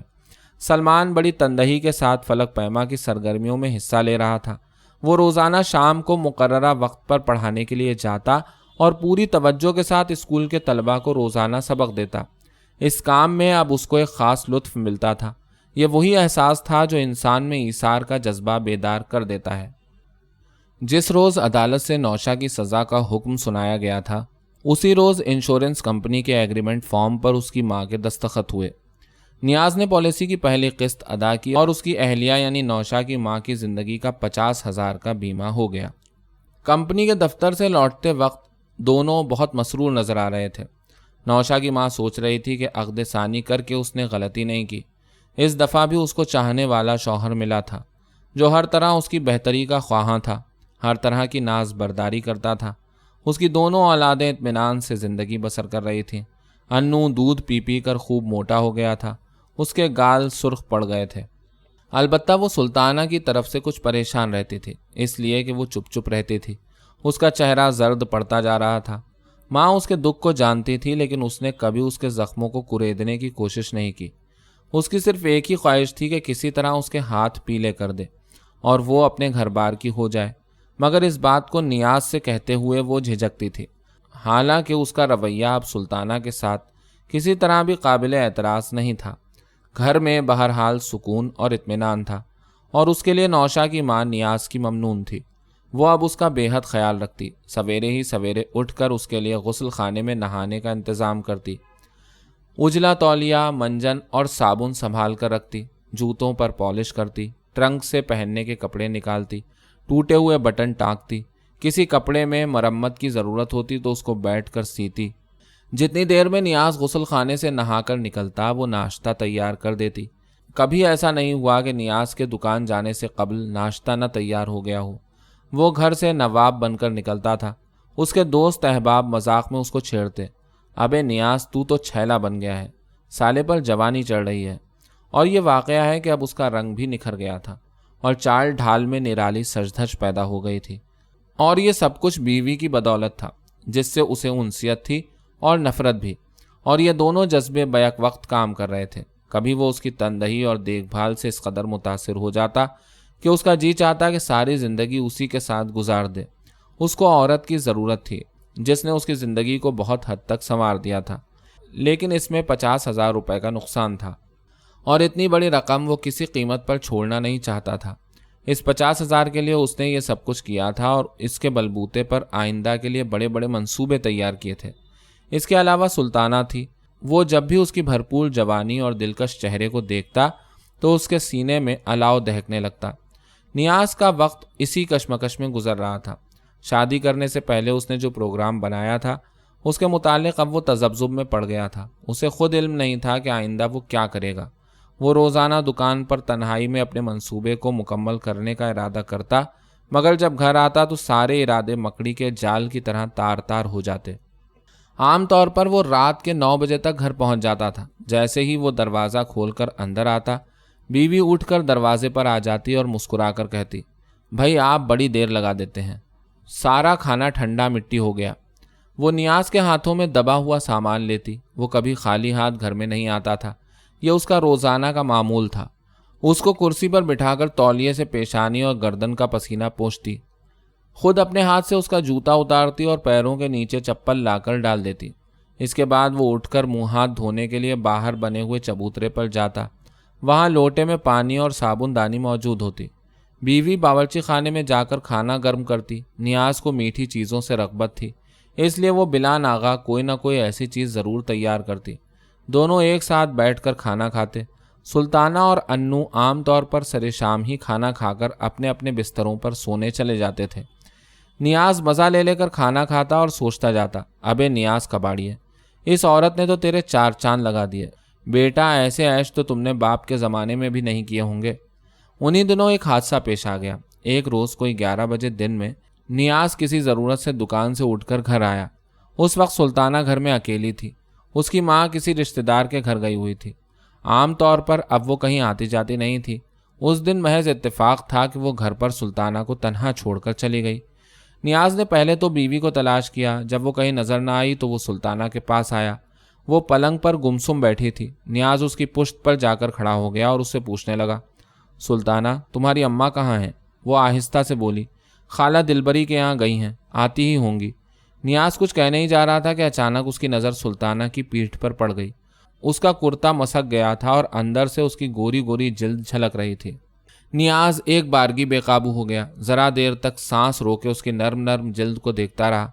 سلمان بڑی تندہی کے ساتھ فلک پیما کی سرگرمیوں میں حصہ لے رہا تھا۔ وہ روزانہ شام کو مقررہ وقت پر پڑھانے کے لیے جاتا اور پوری توجہ کے ساتھ اسکول کے طلبہ کو روزانہ سبق دیتا۔ اس کام میں اب اس کو ایک خاص لطف ملتا تھا۔ یہ وہی احساس تھا جو انسان میں ایثار کا جذبہ بیدار کر دیتا ہے۔ جس روز عدالت سے نوشا کی سزا کا حکم سنایا گیا تھا اسی روز انشورنس کمپنی کے ایگریمنٹ فارم پر اس کی ماں کے دستخط ہوئے۔ نیاز نے پالیسی کی پہلی قسط ادا کی اور اس کی اہلیہ یعنی نوشا کی ماں کی زندگی کا 50,000 کا بیمہ ہو گیا۔ کمپنی کے دفتر سے لوٹتے وقت دونوں بہت مسرور نظر آ رہے تھے۔ نوشا کی ماں سوچ رہی تھی کہ عقد ثانی کر کے اس نے غلطی نہیں کی۔ اس دفعہ بھی اس کو چاہنے والا شوہر ملا تھا جو ہر طرح اس کی بہتری کا خواہاں تھا، ہر طرح کی ناز برداری کرتا تھا۔ اس کی دونوں اولادیں اطمینان سے زندگی بسر کر رہی تھیں۔ انو دودھ پی پی کر خوب موٹا ہو گیا تھا، اس کے گال سرخ پڑ گئے تھے۔ البتہ وہ سلطانہ کی طرف سے کچھ پریشان رہتی تھی، اس لیے کہ وہ چپ چپ رہتی تھی۔ اس کا چہرہ زرد پڑتا جا رہا تھا۔ ماں اس کے دکھ کو جانتی تھی لیکن اس نے کبھی اس کے زخموں کو کریدنے کی کوشش نہیں کی۔ اس کی صرف ایک ہی خواہش تھی کہ کسی طرح اس کے ہاتھ پیلے کر دے اور وہ اپنے گھر بار کی ہو جائے، مگر اس بات کو نیاز سے کہتے ہوئے وہ جھجکتی تھی۔ حالانکہ اس کا رویہ اب سلطانہ کے ساتھ کسی طرح بھی قابل اعتراض نہیں تھا۔ گھر میں بہرحال سکون اور اطمینان تھا اور اس کے لیے نوشا کی ماں نیاز کی ممنون تھی۔ وہ اب اس کا بے حد خیال رکھتی، سویرے ہی سویرے اٹھ کر اس کے لیے غسل خانے میں نہانے کا انتظام کرتی، اجلا تولیہ، منجن اور صابن سنبھال کر رکھتی، جوتوں پر پالش کرتی، ٹرنک سے پہننے کے کپڑے نکالتی، ٹوٹے ہوئے بٹن ٹانکتی، کسی کپڑے میں مرمت کی ضرورت ہوتی تو اس کو بیٹھ کر سیتی۔ جتنی دیر میں نیاز غسل خانے سے نہا کر نکلتا وہ ناشتہ تیار کر دیتی۔ کبھی ایسا نہیں ہوا کہ نیاز کے دکان جانے سے قبل ناشتہ نہ تیار ہو گیا ہو۔ وہ گھر سے نواب بن کر نکلتا تھا۔ اس کے دوست احباب مذاق میں اس کو چھیڑتے، ابے نیاز تو چھیلا بن گیا ہے، سالے پر جوانی چڑھ رہی ہے۔ اور یہ واقعہ ہے کہ اب اس کا رنگ بھی نکھر گیا تھا اور چال ڈھال میں نرالی سج دھج پیدا ہو گئی تھی۔ اور یہ سب کچھ بیوی کی بدولت تھا جس سے اسے انسیت تھی اور نفرت بھی، اور یہ دونوں جذبے بیک وقت کام کر رہے تھے۔ کبھی وہ اس کی تندہی اور دیکھ بھال سے اس قدر متاثر ہو جاتا کہ اس کا جی چاہتا کہ ساری زندگی اسی کے ساتھ گزار دے۔ اس کو عورت کی ضرورت تھی جس نے اس کی زندگی کو بہت حد تک سنوار دیا تھا، لیکن اس میں 50,000 روپے کا نقصان تھا اور اتنی بڑی رقم وہ کسی قیمت پر چھوڑنا نہیں چاہتا تھا۔ اس 50,000 کے لیے اس نے یہ سب کچھ کیا تھا اور اس کے بلبوتے پر آئندہ کے لیے بڑے بڑے منصوبے تیار کیے تھے۔ اس کے علاوہ سلطانہ تھی وہ جب بھی اس کی بھرپور جوانی اور دلکش چہرے کو دیکھتا تو اس کے سینے میں الاؤ دہکنے لگتا۔ نیاز کا وقت اسی کشمکش میں گزر رہا تھا۔ شادی کرنے سے پہلے اس نے جو پروگرام بنایا تھا اس کے متعلق اب وہ تذبذب میں پڑ گیا تھا۔ اسے خود علم نہیں تھا کہ آئندہ وہ کیا کرے گا۔ وہ روزانہ دکان پر تنہائی میں اپنے منصوبے کو مکمل کرنے کا ارادہ کرتا، مگر جب گھر آتا تو سارے ارادے مکڑی کے جال کی طرح تار تار ہو جاتے۔ عام طور پر وہ رات کے 9 بجے تک گھر پہنچ جاتا تھا۔ جیسے ہی وہ دروازہ کھول کر اندر آتا، بیوی اٹھ کر دروازے پر آ جاتی اور مسکرا کر کہتی، بھائی آپ بڑی دیر لگا دیتے ہیں، سارا کھانا ٹھنڈا مٹی ہو گیا۔ وہ نیاز کے ہاتھوں میں دبا ہوا سامان لیتی۔ وہ کبھی خالی ہاتھ گھر میں نہیں آتا تھا، یہ اس کا روزانہ کا معمول تھا۔ اس کو کرسی پر بٹھا کر تولیے سے پیشانی اور گردن کا پسینہ پوچھتی، خود اپنے ہاتھ سے اس کا جوتا اتارتی اور پیروں کے نیچے چپل لا کر ڈال دیتی۔ اس کے بعد وہ اٹھ کر منہ ہاتھ دھونے کے لیے باہر بنے ہوئے چبوترے پر جاتا۔ وہاں لوٹے میں پانی اور صابن دانی موجود ہوتی۔ بیوی باورچی خانے میں جا کر کھانا گرم کرتی۔ نیاز کو میٹھی چیزوں سے رغبت تھی، اس لیے وہ بلا ناغہ کوئی نہ کوئی ایسی چیز ضرور تیار کرتی۔ دونوں ایک ساتھ بیٹھ کر کھانا کھاتے۔ سلطانہ اور انو عام طور پر سر شام ہی کھانا کھا کر اپنے اپنے بستروں پر سونے چلے جاتے تھے۔ نیاز مزہ لے لے کر کھانا کھاتا اور سوچتا جاتا، ابے نیاز کباڑی ہے، اس عورت نے تو تیرے 4 چاند لگا دیے۔ بیٹا ایسے عیش تو تم نے باپ کے زمانے میں بھی نہیں کیے ہوں گے۔ انہی دنوں ایک حادثہ پیش آ گیا۔ ایک روز کوئی 11 بجے دن میں نیاز کسی ضرورت سے دکان سے اٹھ کر گھر آیا۔ اس وقت سلطانہ گھر میں اکیلی تھی۔ اس کی ماں کسی رشتہ دار کے گھر گئی ہوئی تھی۔ عام طور پر اب وہ کہیں آتی جاتی نہیں تھی۔ اس دن محض اتفاق تھا کہ وہ گھر پر سلطانہ کو تنہا چھوڑ کر چلی گئی۔ نیاز نے پہلے تو بیوی کو تلاش کیا۔ جب وہ کہیں نظر نہ آئی تو وہ سلطانہ کے پاس آیا۔ وہ پلنگ پر گمسم بیٹھی تھی۔ نیاز اس کی پشت پر جا کر کھڑا ہو گیا اور اس سے پوچھنے لگا، سلطانہ تمہاری اماں کہاں ہیں؟ وہ آہستہ سے بولی، خالہ دلبری کے یہاں گئی ہیں، آتی ہی ہوں گی۔ نیاز کچھ کہنے ہی جا رہا تھا کہ اچانک اس کی نظر سلطانہ کی پیٹھ پر پڑ گئی۔ اس کا کرتا مسک گیا تھا اور اندر سے اس کی گوری گوری جلد جھلک رہی تھی۔ نیاز ایک بارگی بے قابو ہو گیا۔ ذرا دیر تک سانس رو کے اس کی نرم نرم جلد کو دیکھتا رہا،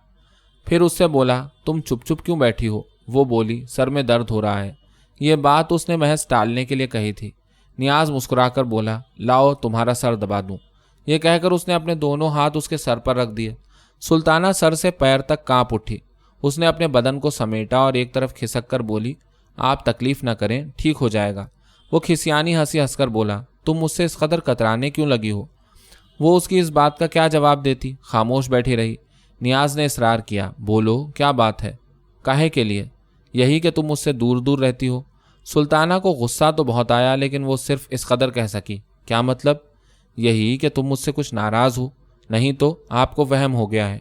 پھر اس سے بولا، تم چپ چپ کیوں بیٹھی ہو؟ وہ بولی، سر میں درد ہو رہا ہے۔ یہ بات اس نے محض ٹالنے کے لیے کہی تھی۔ نیاز مسکرا کر بولا، لاؤ تمہارا سر دبا دوں۔ یہ کہہ کر اس نے اپنے دونوں ہاتھ اس کے سر پر رکھ دیے۔ سلطانہ سر سے پیر تک کانپ اٹھی۔ اس نے اپنے بدن کو سمیٹا اور ایک طرف کھسک کر بولی، آپ تکلیف نہ کریں، ٹھیک ہو جائے گا۔ وہ کھسیانی ہنسی ہنس کر بولا، تم مجھ سے اس قدر کترانے کیوں لگی ہو؟ وہ اس کی اس بات کا کیا جواب دیتی؟ خاموش بیٹھی رہی۔ نیاز نے اصرار کیا، بولو کیا بات ہے؟ کاہے کے لیے؟ یہی کہ تم مجھ سے دور دور رہتی ہو۔ سلطانہ کو غصہ تو بہت آیا، لیکن وہ صرف اس قدر کہہ سکی، کیا مطلب؟ یہی کہ تم مجھ سے کچھ ناراض ہو، نہیں تو آپ کو وہم ہو گیا ہے۔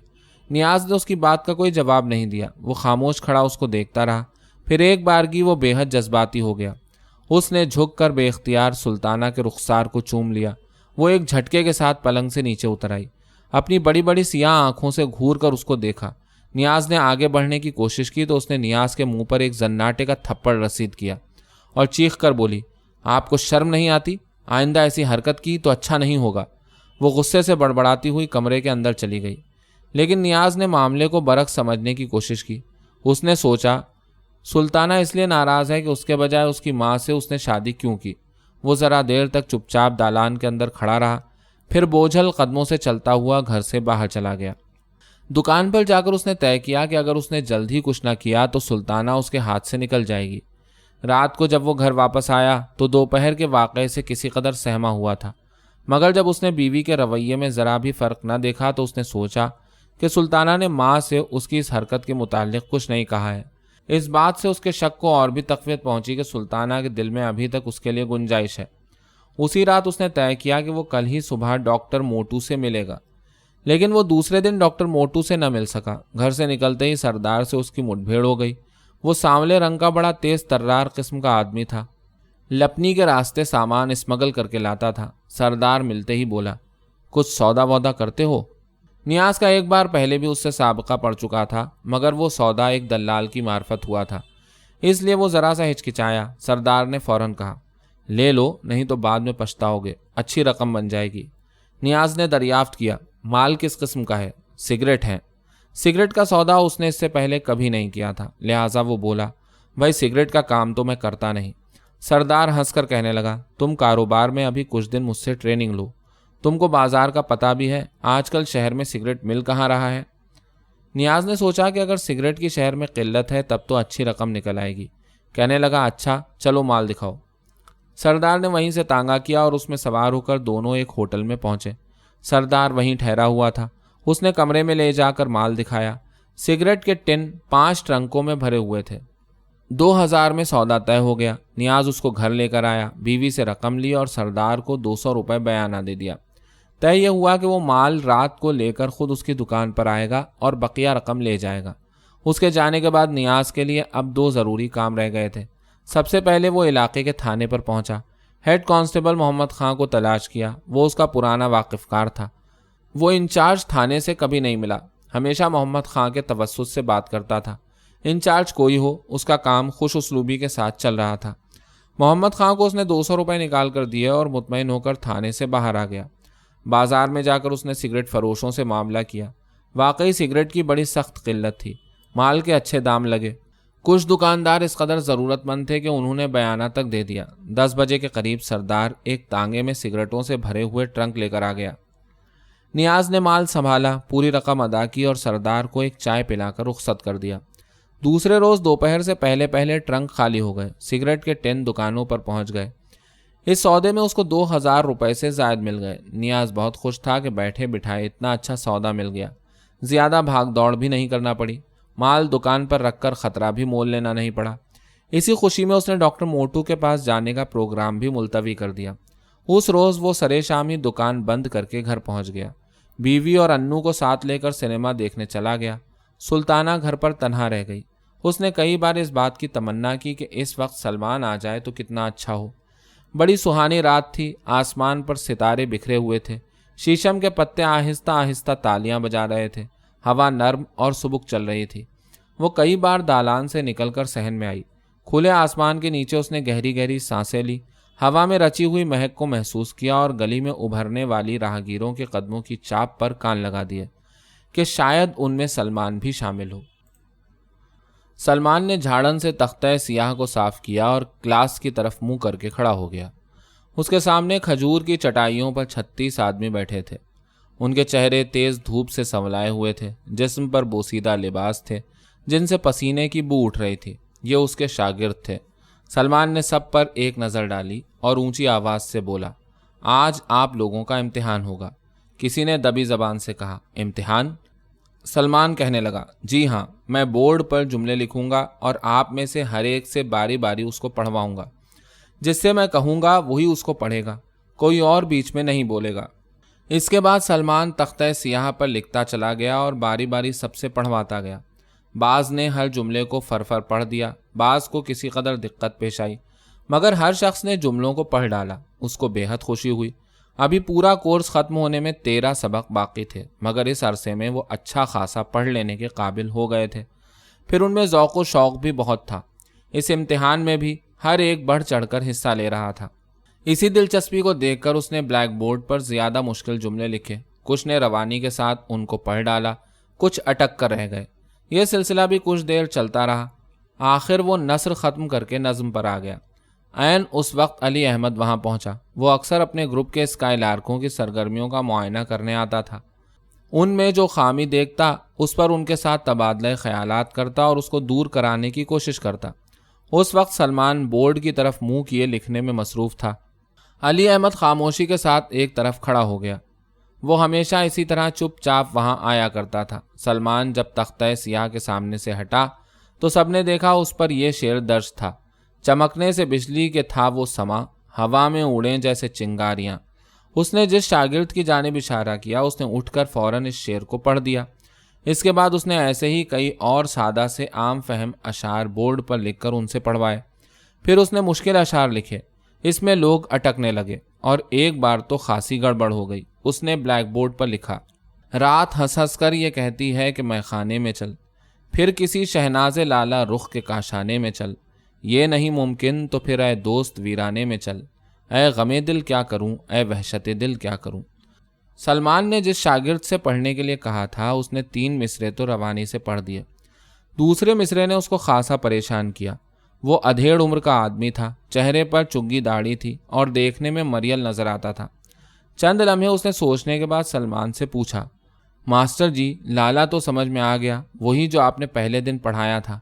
نیاز نے اس کی بات کا کوئی جواب نہیں دیا۔ وہ خاموش کھڑا اس کو دیکھتا رہا۔ پھر ایک بارگی وہ بے حد جذباتی ہو گیا۔ اس نے جھک کر بے اختیار سلطانہ کے رخسار کو چوم لیا۔ وہ ایک جھٹکے کے ساتھ پلنگ سے نیچے اتر آئی۔ اپنی بڑی بڑی سیاہ آنکھوں سے گھور کر اس کو دیکھا۔ نیاز نے آگے بڑھنے کی کوشش کی تو اس نے نیاز کے منہ پر ایک زناٹے کا تھپڑ رسید کیا اور چیخ کر بولی، آپ کو شرم نہیں آتی؟ آئندہ ایسی حرکت کی تو اچھا نہیں ہوگا۔ وہ غصے سے بڑبڑاتی ہوئی کمرے کے اندر چلی گئی۔ لیکن نیاز نے معاملے کو برعکس سمجھنے کی کوشش کی۔ اس نے سوچا، سلطانہ اس لیے ناراض ہے کہ اس کے بجائے اس کی ماں سے اس نے شادی کیوں کی۔ وہ ذرا دیر تک چپ چاپ دالان کے اندر کھڑا رہا، پھر بوجھل قدموں سے چلتا ہوا گھر سے باہر چلا گیا۔ دکان پر جا کر اس نے طے کیا کہ اگر اس نے جلد ہی کچھ نہ کیا تو سلطانہ اس کے ہاتھ سے نکل جائے گی۔ رات کو جب وہ گھر واپس آیا تو دوپہر کے واقعے سے کسی قدر سہما ہوا تھا، مگر جب اس نے بیوی کے رویے میں ذرا بھی فرق نہ دیکھا تو اس نے سوچا کہ سلطانہ نے ماں سے اس کی اس حرکت کے متعلق کچھ نہیں کہا ہے۔ اس بات سے اس کے شک کو اور بھی تقویت پہنچی کہ سلطانہ کے دل میں ابھی تک اس کے لیے گنجائش ہے۔ اسی رات اس نے طے کیا کہ وہ کل ہی صبح ڈاکٹر موٹو سے ملے گا، لیکن وہ دوسرے دن ڈاکٹر موٹو سے نہ مل سکا۔ گھر سے نکلتے ہی سردار سے اس کی مٹ بھیڑ ہو گئی۔ وہ سانولے رنگ کا بڑا تیز ترار قسم کا آدمی تھا، لپنی کے راستے سامان اسمگل کر کے لاتا تھا۔ سردار ملتے ہی بولا، کچھ سودا وودا کرتے ہو؟ نیاز کا ایک بار پہلے بھی اس سے سابقہ پڑ چکا تھا، مگر وہ سودا ایک دلال کی معرفت ہوا تھا، اس لیے وہ ذرا سا ہچکچایا۔ سردار نے فوراً کہا، لے لو، نہیں تو بعد میں پچھتاؤ گے، اچھی رقم بن جائے گی۔ نیاز نے دریافت کیا، مال کس قسم کا ہے؟ سگریٹ ہے۔ سگریٹ کا سودا اس نے اس سے پہلے کبھی نہیں کیا تھا، لہٰذا وہ بولا، بھائی سگریٹ کا کام تو میں کرتا نہیں۔ سردار ہنس کر کہنے لگا، تم کاروبار میں ابھی کچھ دن مجھ سے ٹریننگ لو، تم کو بازار کا پتہ بھی ہے، آج کل شہر میں سگریٹ مل کہاں رہا ہے۔ نیاز نے سوچا کہ اگر سگریٹ کی شہر میں قلت ہے تب تو اچھی رقم نکل آئے گی۔ کہنے لگا، اچھا چلو مال دکھاؤ۔ سردار نے وہیں سے تانگا کیا اور اس میں سوار ہو کر دونوں ایک ہوٹل میں پہنچے۔ سردار وہیں ٹھہرا ہوا تھا۔ اس نے کمرے میں لے جا کر مال دکھایا۔ سگریٹ کے ٹن 5 ٹرنکوں میں بھرے ہوئے تھے۔ 2000 میں سودا طے ہو گیا۔ نیاز اس کو گھر لے کر آیا، بیوی سے رقم لی اور سردار کو 200 روپے بیانہ دے دیا۔ طے یہ ہوا کہ وہ مال رات کو لے کر خود اس کی دکان پر آئے گا اور بقیہ رقم لے جائے گا۔ اس کے جانے کے بعد نیاز کے لیے اب 2 ضروری کام رہ گئے تھے۔ سب سے پہلے وہ علاقے کے تھانے پر پہنچا۔ ہیڈ کانسٹیبل محمد خان کو تلاش کیا۔ وہ اس کا پرانا واقف کار تھا۔ وہ انچارج تھانے سے کبھی نہیں ملا، ہمیشہ محمد خان کے توسط سے بات کرتا تھا۔ انچارج کوئی ہو، اس کا کام خوش اسلوبی کے ساتھ چل رہا تھا۔ محمد خان کو اس نے 200 روپے نکال کر دیے اور مطمئن ہو کر تھانے سے باہر آ گیا۔ بازار میں جا کر اس نے سگریٹ فروشوں سے معاملہ کیا۔ واقعی سگریٹ کی بڑی سخت قلت تھی، مال کے اچھے دام لگے۔ کچھ دکاندار اس قدر ضرورت مند تھے کہ انہوں نے بیانہ تک دے دیا۔ 10 بجے کے قریب سردار ایک تانگے میں سگریٹوں سے بھرے ہوئے ٹرنک لے کر آ گیا۔ نیاز نے مال سنبھالا، پوری رقم ادا کی اور سردار کو ایک چائے پلا کر رخصت کر دیا۔ دوسرے روز دوپہر سے پہلے ٹرنک خالی ہو گئے۔ سگریٹ کے 10 دکانوں پر پہنچ گئے۔ اس سودے میں اس کو 2000 روپے سے زائد مل گئے۔ نیاز بہت خوش تھا کہ بیٹھے بٹھائے اتنا اچھا سودا مل گیا، زیادہ بھاگ دوڑ بھی نہیں کرنا پڑی، مال دکان پر رکھ کر خطرہ بھی مول لینا نہیں پڑا۔ اسی خوشی میں اس نے ڈاکٹر موٹو کے پاس جانے کا پروگرام بھی ملتوی کر دیا۔ اس روز وہ سرے شام ہی دکان بند کر کے گھر پہنچ گیا۔ بیوی اور انو کو ساتھ لے کر سنیما دیکھنے چلا گیا۔ سلطانہ گھر پر تنہا رہ گئی۔ اس نے کئی بار اس بات کی تمنا کی کہ اس وقت سلمان آ جائے تو کتنا اچھا ہو۔ بڑی سہانی رات تھی، آسمان پر ستارے بکھرے ہوئے تھے، شیشم کے پتے آہستہ آہستہ تالیاں بجا رہے تھے، ہوا نرم اور سبک چل رہی تھی۔ وہ کئی بار دالان سے نکل کر صحن میں آئی۔ کھلے آسمان کے نیچے اس نے گہری گہری سانسیں لی، ہوا میں رچی ہوئی مہک کو محسوس کیا اور گلی میں ابھرنے والی راہگیروں کے قدموں کی چاپ پر کان لگا دیے کہ شاید ان میں سلمان بھی شامل ہو۔ سلمان نے جھاڑن سے تختہ سیاہ کو صاف کیا اور کلاس کی طرف منہ کر کے کھڑا ہو گیا۔ اس کے سامنے کھجور کی چٹائیوں پر 36 آدمی بیٹھے تھے۔ ان کے چہرے تیز دھوپ سے سنولائے ہوئے تھے، جسم پر بوسیدہ لباس تھے جن سے پسینے کی بو اٹھ رہی تھی۔ یہ اس کے شاگرد تھے۔ سلمان نے سب پر ایک نظر ڈالی اور اونچی آواز سے بولا، آج آپ لوگوں کا امتحان ہوگا۔ کسی نے دبی زبان سے کہا، امتحان؟ سلمان کہنے لگا، جی ہاں، میں بورڈ پر جملے لکھوں گا اور آپ میں سے ہر ایک سے باری باری اس کو پڑھواؤں گا۔ جس سے میں کہوں گا وہی اس کو پڑھے گا، کوئی اور بیچ میں نہیں بولے گا۔ اس کے بعد سلمان تختہ سیاہ پر لکھتا چلا گیا اور باری باری سب سے پڑھواتا گیا۔ بعض نے ہر جملے کو فر پڑھ دیا، بعض کو کسی قدر دقت پیش آئی، مگر ہر شخص نے جملوں کو پڑھ ڈالا۔ اس کو بے حد خوشی ہوئی۔ ابھی پورا کورس ختم ہونے میں 13 سبق باقی تھے، مگر اس عرصے میں وہ اچھا خاصا پڑھ لینے کے قابل ہو گئے تھے۔ پھر ان میں ذوق و شوق بھی بہت تھا۔ اس امتحان میں بھی ہر ایک بڑھ چڑھ کر حصہ لے رہا تھا۔ اسی دلچسپی کو دیکھ کر اس نے بلیک بورڈ پر زیادہ مشکل جملے لکھے، کچھ نے روانی کے ساتھ ان کو پڑھ ڈالا، کچھ اٹک کر رہ گئے۔ یہ سلسلہ بھی کچھ دیر چلتا رہا۔ آخر وہ نثر ختم کر کے نظم پر آ گیا۔ عین اس وقت علی احمد وہاں پہنچا۔ وہ اکثر اپنے گروپ کے اسکائی لارکوں کی سرگرمیوں کا معائنہ کرنے آتا تھا۔ ان میں جو خامی دیکھتا اس پر ان کے ساتھ تبادلہ خیالات کرتا اور اس کو دور کرانے کی کوشش کرتا۔ اس وقت سلمان بورڈ کی طرف منہ کیے لکھنے میں مصروف تھا۔ علی احمد خاموشی کے ساتھ ایک طرف کھڑا ہو گیا۔ وہ ہمیشہ اسی طرح چپ چاپ وہاں آیا کرتا تھا۔ سلمان جب تختہ سیاہ کے سامنے سے ہٹا تو سب نے دیکھا اس پر یہ شعر درج تھا، چمکنے سے بجلی کے تھا وہ سما، ہوا میں اڑیں جیسے چنگاریاں۔ اس نے جس شاگرد کی جانب اشارہ کیا اس نے اٹھ کر فوراً اس شعر کو پڑھ دیا۔ اس کے بعد اس نے ایسے ہی کئی اور سادہ سے عام فہم اشعار بورڈ پر لکھ کر ان سے پڑھوائے۔ پھر اس نے مشکل اشعار لکھے۔ اس میں لوگ اٹکنے لگے اور ایک بار تو خاصی گڑبڑ ہو گئی۔ اس نے بلیک بورڈ پر لکھا، رات ہنس ہنس کر یہ کہتی ہے کہ میں خانے میں چل، پھر کسی شہناز لالا رخ کے کاشانے میں چل، یہ نہیں ممکن تو پھر اے دوست ویرانے میں چل، اے غمِ دل کیا کروں، اے وحشت دل کیا کروں۔ سلمان نے جس شاگرد سے پڑھنے کے لیے کہا تھا اس نے 3 مصرے تو روانی سے پڑھ دیے۔ دوسرے مصرے نے اس کو خاصا پریشان کیا۔ وہ ادھیڑ عمر کا آدمی تھا، چہرے پر چگی داڑھی تھی اور دیکھنے میں مریل نظر آتا تھا۔ چند لمحے اس نے سوچنے کے بعد سلمان سے پوچھا، ماسٹر جی، لالا تو سمجھ میں آ گیا، وہی جو آپ نے پہلے دن پڑھایا تھا،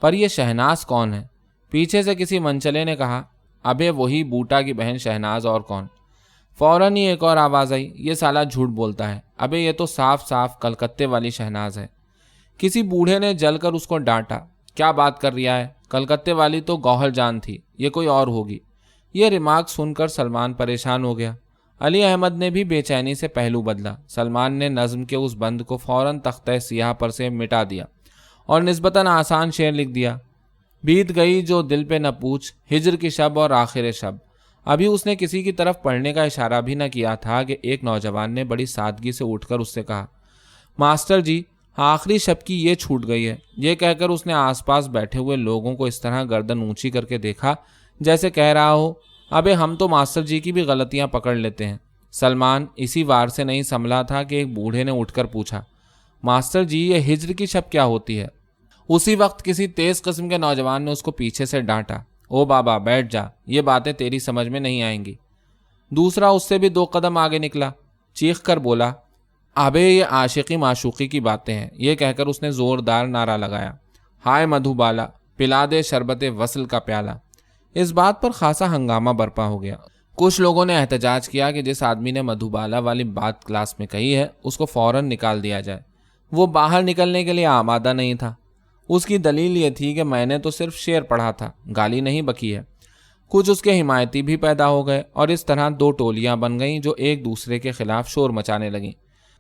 پر یہ شہناز کون ہے؟ پیچھے سے کسی منچلے نے کہا، ابے وہی بوٹا کی بہن شہناز، اور کون؟ فوراً ہی ایک اور آواز آئی، یہ سالا جھوٹ بولتا ہے، ابے یہ تو صاف صاف کلکتے والی شہناز ہے۔ کسی بوڑھے نے جل کر اس کو ڈانٹا، کیا بات کر رہا ہے؟ کلکتے والی تو گوہر جان تھی، یہ کوئی اور ہوگی۔ یہ ریمارک سن کر سلمان پریشان ہو گیا۔ علی احمد نے بھی بے چینی سے پہلو بدلا۔ سلمان نے نظم کے اس بند کو فوراً تختہ سیاہ پر سے مٹا دیا اور نسبتاً آسان شعر لکھ دیا، بیت گئی جو دل پہ نہ پوچھ، ہجر کی شب اور آخر شب۔ ابھی اس نے کسی کی طرف پڑھنے کا اشارہ بھی نہ کیا تھا کہ ایک نوجوان نے بڑی سادگی سے اٹھ کر اس سے کہا، ماسٹر جی، آخری شب کی یہ چھوٹ گئی ہے۔ یہ کہہ کر اس نے آس پاس بیٹھے ہوئے لوگوں کو اس طرح گردن اونچی کر کے دیکھا جیسے کہہ رہا ہو، ابے ہم تو ماسٹر جی کی بھی غلطیاں پکڑ لیتے ہیں۔ سلمان اسی وار سے نہیں سنبھلا تھا کہ ایک بوڑھے نے اٹھ کر پوچھا، ماسٹر جی، یہ ہجر کی شب کیا ہوتی ہے؟ اسی وقت کسی تیز قسم کے نوجوان نے اس کو پیچھے سے ڈانٹا، او بابا بیٹھ جا، یہ باتیں تیری سمجھ میں نہیں آئیں گی۔ دوسرا اس سے بھی 2 قدم آگے نکلا، چیخ کر بولا، ابے یہ عاشقی معشوقی کی باتیں ہیں۔ یہ کہہ کر اس نے زوردار نعرہ لگایا، ہائے مدھو بالا، پلا دے شربت وصل کا پیالہ۔ اس بات پر خاصا ہنگامہ برپا ہو گیا۔ کچھ لوگوں نے احتجاج کیا کہ جس آدمی نے مدھو بالا والی بات کلاس میں کہی ہے اس کو فوراً نکال دیا جائے۔ وہ باہر نکلنے کے لیے آمادہ نہیں تھا۔ اس کی دلیل یہ تھی کہ میں نے تو صرف شعر پڑھا تھا، گالی نہیں بکی ہے۔ کچھ اس کے حمایتی بھی پیدا ہو گئے اور اس طرح 2 ٹولیاں بن گئیں جو ایک دوسرے کے خلاف شور مچانے لگیں۔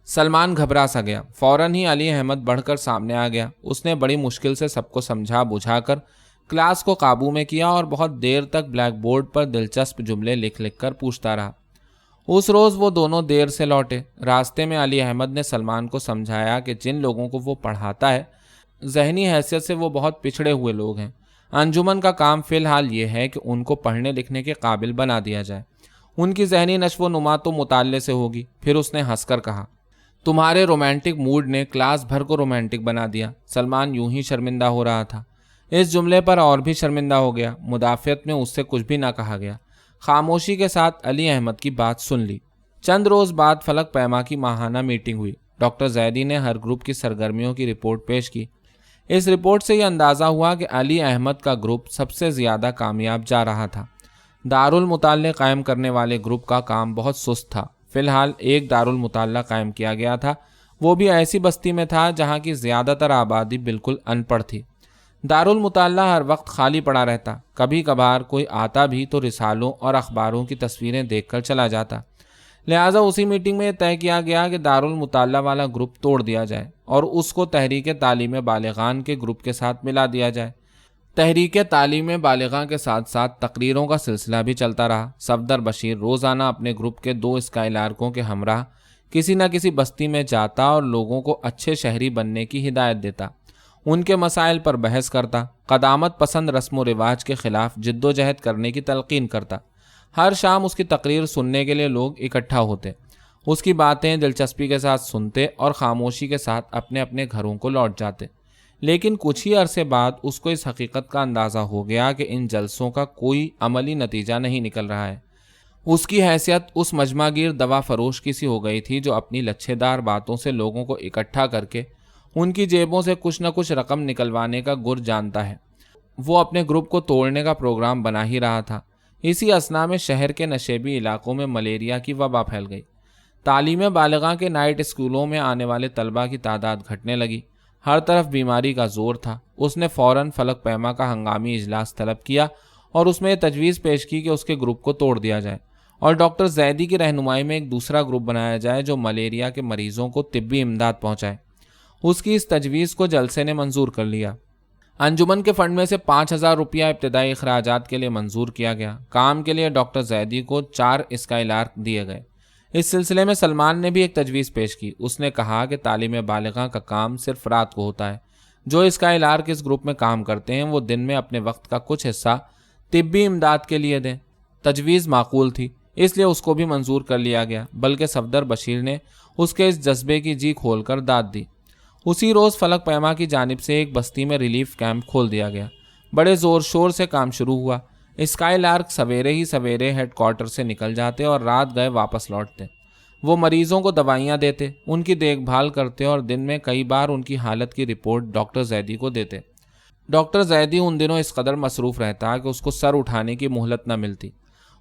سلمان گھبرا سا گیا۔ فوراً ہی علی احمد بڑھ کر سامنے آ گیا۔ اس نے بڑی مشکل سے سب کو سمجھا بجھا کر کلاس کو قابو میں کیا اور بہت دیر تک بلیک بورڈ پر دلچسپ جملے لکھ لکھ کر پوچھتا رہا۔ اس روز وہ دونوں دیر سے لوٹے۔ راستے میں علی احمد نے سلمان کو سمجھایا کہ جن لوگوں کو وہ پڑھاتا ہے ذہنی حیثیت سے وہ بہت پچھڑے ہوئے لوگ ہیں۔ انجمن کا کام فی الحال یہ ہے کہ ان کو پڑھنے لکھنے کے قابل بنا دیا جائے۔ ان کی ذہنی نشو و نما تو مطالعے سے ہوگی۔ پھر اس نے ہنس کر کہا، تمہارے رومانٹک موڈ نے کلاس بھر کو رومانٹک بنا دیا۔ سلمان یوں ہی شرمندہ ہو رہا تھا۔ اس جملے پر اور بھی شرمندہ ہو گیا۔ مدافعت میں اس سے کچھ بھی نہ کہا گیا۔ خاموشی کے ساتھ علی احمد کی بات سن لی۔ چند روز بعد فلک پیما کی ماہانہ میٹنگ ہوئی۔ ڈاکٹر زیدی نے ہر گروپ کی سرگرمیوں کی رپورٹ پیش کی۔ اس رپورٹ سے یہ اندازہ ہوا کہ علی احمد کا گروپ سب سے زیادہ کامیاب جا رہا تھا۔ دارالمطالعہ قائم کرنے والے گروپ کا کام بہت سست تھا۔ فی الحال ایک دارالمطالعہ قائم کیا گیا تھا، وہ بھی ایسی بستی میں تھا جہاں کی زیادہ تر آبادی بالکل ان پڑھ تھی۔ دارالمطالعہ ہر وقت خالی پڑا رہتا۔ کبھی کبھار کوئی آتا بھی تو رسالوں اور اخباروں کی تصویریں دیکھ کر چلا جاتا۔ لہٰذا اسی میٹنگ میں یہ طے کیا گیا کہ دارالمطالعہ والا گروپ توڑ دیا جائے اور اس کو تحریک تعلیم بالغان کے گروپ کے ساتھ ملا دیا جائے۔ تحریک تعلیم بالغاں کے ساتھ ساتھ تقریروں کا سلسلہ بھی چلتا رہا۔ صفدر بشیر روزانہ اپنے گروپ کے 2 اسکائلارکوں کے ہمراہ کسی نہ کسی بستی میں جاتا اور لوگوں کو اچھے شہری بننے کی ہدایت دیتا، ان کے مسائل پر بحث کرتا، قدامت پسند رسم و رواج کے خلاف جد و جہد کرنے کی تلقین کرتا۔ ہر شام اس کی تقریر سننے کے لیے لوگ اکٹھا ہوتے، اس کی باتیں دلچسپی کے ساتھ سنتے اور خاموشی کے ساتھ اپنے اپنے گھروں کو لوٹ جاتے۔ لیکن کچھ ہی عرصے بعد اس کو اس حقیقت کا اندازہ ہو گیا کہ ان جلسوں کا کوئی عملی نتیجہ نہیں نکل رہا ہے۔ اس کی حیثیت اس مجمع گیر دوا فروش کی سی ہو گئی تھی جو اپنی لچھے دار باتوں سے لوگوں کو اکٹھا کر کے ان کی جیبوں سے کچھ نہ کچھ رقم نکلوانے کا گر جانتا ہے۔ وہ اپنے گروپ کو توڑنے کا پروگرام بنا ہی رہا تھا۔ اسی اثنا میں شہر کے نشیبی علاقوں میں ملیریا کی وبا پھیل گئی۔ تعلیم بالغاں کے نائٹ اسکولوں میں آنے والے طلباء کی تعداد گھٹنے لگی۔ ہر طرف بیماری کا زور تھا۔ اس نے فوراً فلک پیما کا ہنگامی اجلاس طلب کیا اور اس میں یہ تجویز پیش کی کہ اس کے گروپ کو توڑ دیا جائے اور ڈاکٹر زیدی کی رہنمائی میں ایک دوسرا گروپ بنایا جائے جو ملیریا کے مریضوں کو طبی امداد پہنچائے۔ اس کی اس تجویز کو جلسے نے منظور کر لیا۔ انجمن کے فنڈ میں سے 5,000 روپیہ ابتدائی اخراجات کے لیے منظور کیا گیا۔ کام کے لیے ڈاکٹر زیدی کو 4 اسکائلارک دیے گئے۔ اس سلسلے میں سلمان نے بھی ایک تجویز پیش کی۔ اس نے کہا کہ تعلیم بالغاں کا کام صرف رات کو ہوتا ہے۔ جو اسکائلارک اس گروپ میں کام کرتے ہیں وہ دن میں اپنے وقت کا کچھ حصہ طبی امداد کے لیے دیں۔ تجویز معقول تھی، اس لیے اس کو بھی منظور کر لیا گیا، بلکہ صفدر بشیر نے اس کے اس جذبے کی جی کھول کر داد دی۔ اسی روز فلک پیما کی جانب سے ایک بستی میں ریلیف کیمپ کھول دیا گیا۔ بڑے زور شور سے کام شروع ہوا۔ اسکائی لارک سویرے ہی سویرے ہیڈ کوارٹر سے نکل جاتے اور رات گئے واپس لوٹتے۔ وہ مریضوں کو دوائیاں دیتے، ان کی دیکھ بھال کرتے اور دن میں کئی بار ان کی حالت کی رپورٹ ڈاکٹر زیدی کو دیتے۔ ڈاکٹر زیدی ان دنوں اس قدر مصروف رہتا کہ اس کو سر اٹھانے کی مہلت نہ ملتی۔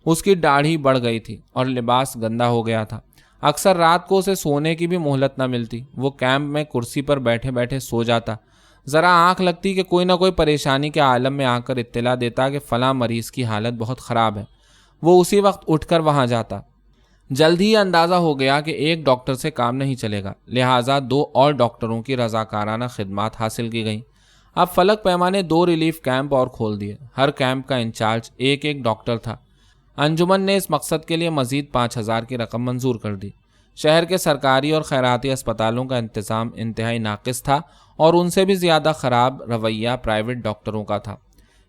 اس کی داڑھی بڑھ گئی تھی اور لباس گندا ہو گیا تھا۔ اکثر رات کو اسے سونے کی بھی مہلت نہ ملتی۔ وہ کیمپ میں کرسی پر بیٹھے بیٹھے سو جاتا۔ ذرا آنکھ لگتی کہ کوئی نہ کوئی پریشانی کے عالم میں آ کر اطلاع دیتا کہ فلاں مریض کی حالت بہت خراب ہے۔ وہ اسی وقت اٹھ کر وہاں جاتا۔ جلد ہی اندازہ ہو گیا کہ ایک ڈاکٹر سے کام نہیں چلے گا، لہٰذا 2 اور ڈاکٹروں کی رضاکارانہ خدمات حاصل کی گئیں۔ اب فلک پیما نے 2 ریلیف کیمپ اور کھول دیے۔ ہر کیمپ کا انچارج ایک ڈاکٹر تھا۔ انجمن نے اس مقصد کے لیے مزید 5000 کی رقم منظور کر دی۔ شہر کے سرکاری اور خیراتی اسپتالوں کا انتظام انتہائی ناقص تھا اور ان سے بھی زیادہ خراب رویہ پرائیویٹ ڈاکٹروں کا تھا۔